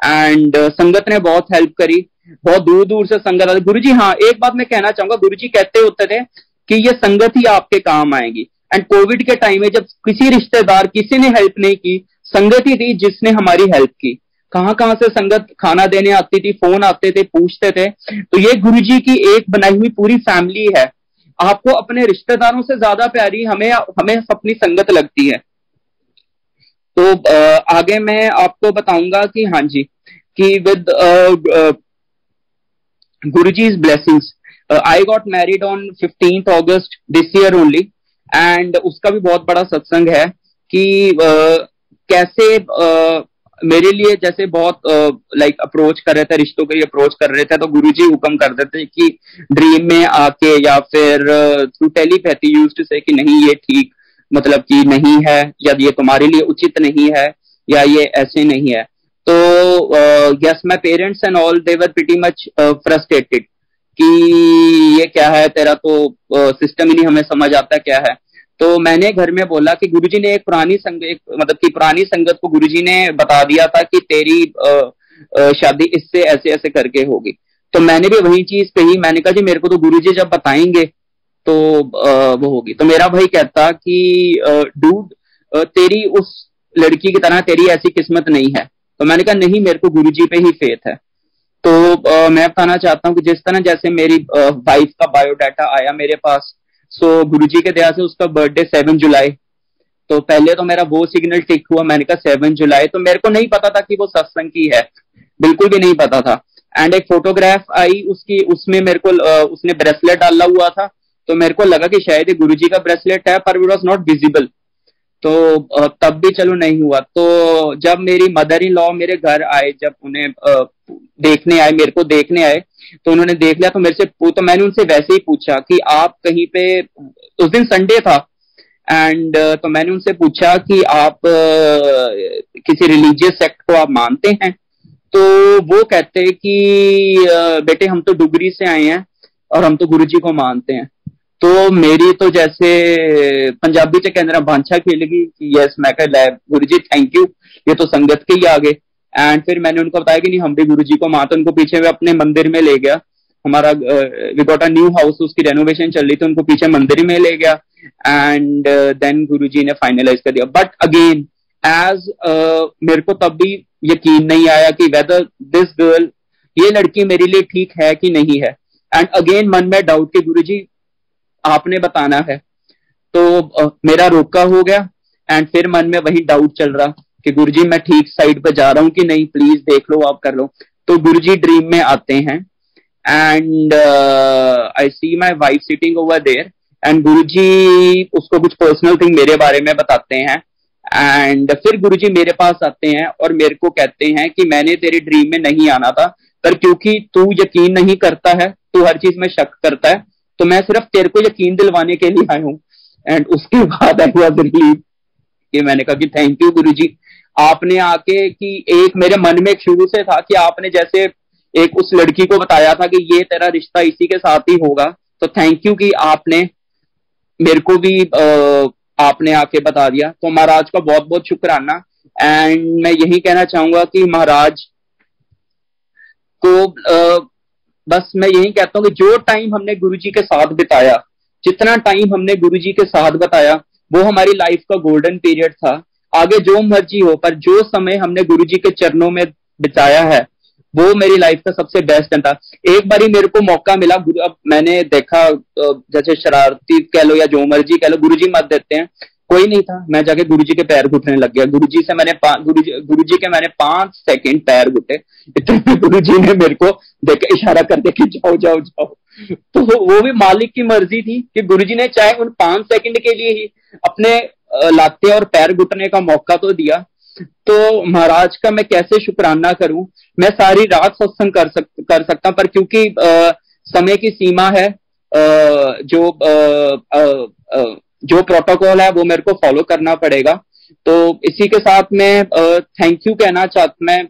एंड संगत ने बहुत हेल्प करी, बहुत दूर दूर से संगत आई। गुरुजी हाँ, एक बात मैं कहना चाहूंगा, गुरुजी कहते होते थे कि ये संगत ही आपके काम आएगी। एंड कोविड के टाइम में जब किसी रिश्तेदार, किसी ने हेल्प नहीं की, संगत ही थी जिसने हमारी हेल्प की। कहां कहां से संगत खाना देने आती थी, फोन आते थे, पूछते थे। तो ये गुरुजी की एक बनाई हुई पूरी फैमिली है। आपको अपने रिश्तेदारों से ज्यादा प्यारी हमें अपनी संगत लगती है। तो आगे मैं आपको बताऊंगा कि हाँ जी, कि with Guruji's blessings I got married on 15th August this year only। And उसका भी बहुत बड़ा सत्संग है कि कैसे मेरे लिए जैसे बहुत लाइक अप्रोच कर रहे थे, रिश्तों के लिए अप्रोच कर रहे थे, तो गुरुजी हुक्म कर देते कि ड्रीम में आके या फिर थ्रू टेलीपैथी यूज्ड टू से कि नहीं ये ठीक, मतलब कि नहीं है, या ये तुम्हारे लिए उचित नहीं है, या ये ऐसे नहीं है। तो yes, my parents and all they were pretty much frustrated कि ये क्या है, तेरा तो सिस्टम ही नहीं हमें समझ आता क्या है। तो मैंने घर में बोला कि गुरुजी ने एक पुरानी संगत को गुरुजी ने बता दिया था कि तेरी शादी इससे ऐसे ऐसे करके होगी। तो मैंने भी वही चीज कही। मैंने कहा जी मेरे को तो गुरुजी जब बताएंगे तो वो होगी। तो मेरा भाई कहता कि डूड तेरी उस लड़की की तरह तेरी ऐसी किस्मत नहीं है। तो मैंने कहा नहीं, मेरे को गुरुजी पे ही फेथ है। तो मैं बताना चाहता हूँ कि जिस तरह जैसे मेरी वाइफ का बायोडाटा आया मेरे पास, सो गुरुजी के दया से उसका बर्थडे 7 जुलाई। तो पहले तो मेरा वो सिग्नल टिक हुआ, मैंने कहा 7 जुलाई। तो मेरे को नहीं पता था कि वो सत्संग की है, बिल्कुल भी नहीं पता था। एंड एक फोटोग्राफ आई उसकी, उसमें मेरे को उसने ब्रेसलेट डाला हुआ था, तो मेरे को लगा कि शायद ये गुरुजी का ब्रेसलेट है, पर इट वॉज नॉट विजिबल। तो तब भी चलो नहीं हुआ। तो जब मेरी मदर इन लॉ मेरे घर आए, जब उन्हें देखने आए, मेरे को देखने आए, तो उन्होंने देख लिया। तो मेरे से तो मैंने उनसे वैसे ही पूछा कि आप कहीं पे, उस दिन संडे था, एंड तो मैंने उनसे पूछा कि आप किसी रिलीजियस सेक्ट को आप मानते हैं? तो वो कहते कि बेटे हम तो डुगरी से आए हैं और हम तो गुरुजी को मानते हैं। तो मेरी तो जैसे पंजाबी च कहना भांछा खेल गई कि यस, मैं कह गुरुजी थैंक यू, ये तो संगत के ही आ गए। एंड फिर मैंने उनको बताया कि नहीं हम भी गुरुजी को मानते। उनको पीछे में अपने मंदिर में ले गया। हमारा we got a new house, उसकी रेनोवेशन चल रही थी, उनको पीछे मंदिर में ले गया। एंड देन गुरुजी ने फाइनलाइज कर दिया। बट अगेन एज मेरे को तब भी यकीन नहीं आया कि वेदर दिस गर्ल, ये लड़की मेरे लिए ठीक है कि नहीं है। एंड अगेन मन में डाउट कि गुरुजी आपने बताना है। तो मेरा रोका हो गया। एंड फिर मन में वही डाउट चल रहा कि गुरुजी मैं ठीक साइड पे जा रहा हूं कि नहीं, प्लीज देख लो, आप कर लो। तो गुरुजी ड्रीम में आते हैं and I see my wife sitting over there. And Guruji उसको कुछ पर्सनल थिंग मेरे बारे में बताते हैं। एंड फिर गुरुजी मेरे पास आते हैं और मेरे को कहते हैं कि मैंने तेरे ड्रीम में नहीं आना था, पर क्योंकि तू यकीन नहीं करता है, तू हर चीज में शक करता है, तो मैं सिर्फ तेरे को यकीन दिलवाने के लिए आया हूँ। एंड उसके बाद आई वाज रिलीव कि मैंने कहा कि थैंक यू गुरुजी, आपने आके कि एक मेरे मन में एक शुरू से था कि आपने जैसे एक उस लड़की को बताया था कि ये तेरा रिश्ता इसी के साथ ही होगा, तो थैंक यू कि आपने मेरे को भी आपने आके बता दिया। तो महाराज का बहुत बहुत शुक्राना। एंड मैं यही कहना चाहूंगा कि महाराज को बस मैं यही कहता हूँ कि जो टाइम हमने गुरुजी के साथ बिताया, जितना टाइम हमने गुरुजी के साथ बताया, वो हमारी लाइफ का गोल्डन पीरियड था। आगे जो मर्जी हो, पर जो समय हमने गुरुजी के चरणों में बिताया है वो मेरी लाइफ का सबसे बेस्ट था। एक बारी मेरे को मौका मिला, अब मैंने देखा जैसे शरारती कह लो या जो मर्जी कह लो, गुरुजी मत देते हैं कोई नहीं था। मैं जाके गुरुजी के पैर घुटने लग गया। गुरुजी के मैंने 5 सेकंड पैर घुटे, इतने गुरुजी ने मेरे को देख इशारा कर दिया कि जाओ जाओ जाओ। तो वो भी मालिक की मर्जी थी कि गुरुजी ने चाहे उन 5 सेकंड के लिए ही अपने लाते और पैर घुटने का मौका तो दिया। तो महाराज का मैं कैसे शुक्राना करूं। मैं सारी रात सत्संग कर सकता, पर क्योंकि समय की सीमा है, जो प्रोटोकॉल है वो मेरे को फॉलो करना पड़ेगा। तो इसी के साथ मैं थैंक यू कहना चाहता। मैं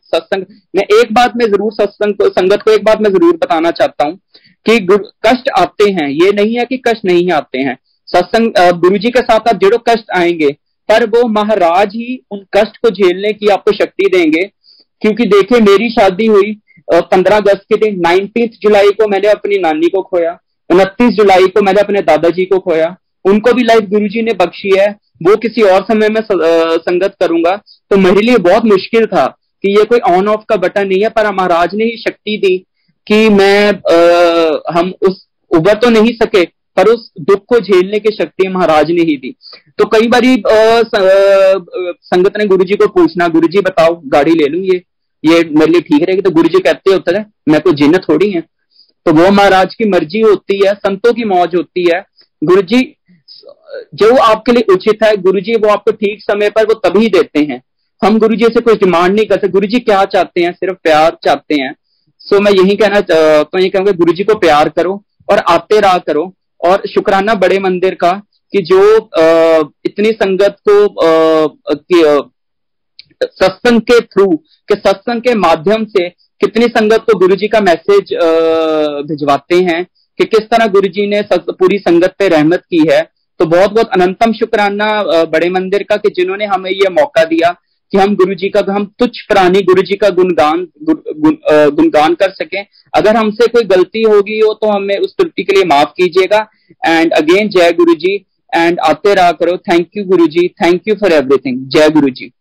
एक बात मैं जरूर संगत को एक बात मैं जरूर बताना चाहता हूँ कि कष्ट आते हैं, ये नहीं है कि कष्ट नहीं आते हैं। सत्संग गुरुजी के साथ आप जो कष्ट आएंगे, पर वो महाराज ही उन कष्ट को झेलने की आपको शक्ति देंगे। क्योंकि देखिए, मेरी शादी हुई 15 अगस्त के दिन, 19 जुलाई को मैंने अपनी नानी को खोया, 29 जुलाई को मैंने अपने दादाजी को खोया। उनको भी लाइफ गुरुजी ने बख्शी है, वो किसी और समय में संगत करूंगा। तो मेरे लिए बहुत मुश्किल था कि ये कोई ऑन ऑफ का बटन नहीं है, पर महाराज ने ही शक्ति दी कि हम उस उबर तो नहीं सके, पर उस दुख को झेलने की शक्ति महाराज ने ही दी। तो कई बारी संगत ने गुरुजी को पूछना, गुरुजी बताओ गाड़ी ले लूं, ये मेरे लिए ठीक रहेगी? तो गुरुजी कहते होते हैं, मैं कोई जिन्न थोड़ी है। तो वो महाराज की मर्जी होती है, संतों की मौज होती है। गुरुजी जो आपके लिए उचित है, गुरुजी वो आपको ठीक समय पर वो तभी देते हैं। हम गुरुजी से कोई डिमांड नहीं करते। गुरुजी क्या चाहते हैं? सिर्फ प्यार चाहते हैं। सो मैं यही कहूंगा, गुरुजी को प्यार करो और आते रहा करो। और शुक्राना बड़े मंदिर का कि जो इतनी संगत को सत्संग के थ्रू, के सत्संग के माध्यम से कितनी संगत को गुरुजी का मैसेज भिजवाते हैं कि किस तरह गुरुजी ने पूरी संगत पे रहमत की है। तो बहुत बहुत अनंतम शुक्राना बड़े मंदिर का कि जिन्होंने हमें ये मौका दिया कि हम गुरुजी का, हम तुच्छ प्राणी गुरुजी का गुणगान कर सकें। अगर हमसे कोई गलती होगी हो तो हमें उस त्रुटि के लिए माफ कीजिएगा। एंड अगेन जय गुरुजी, एंड आते रहा करो। Thank you Guruji, thank you for everything. जय गुरुजी।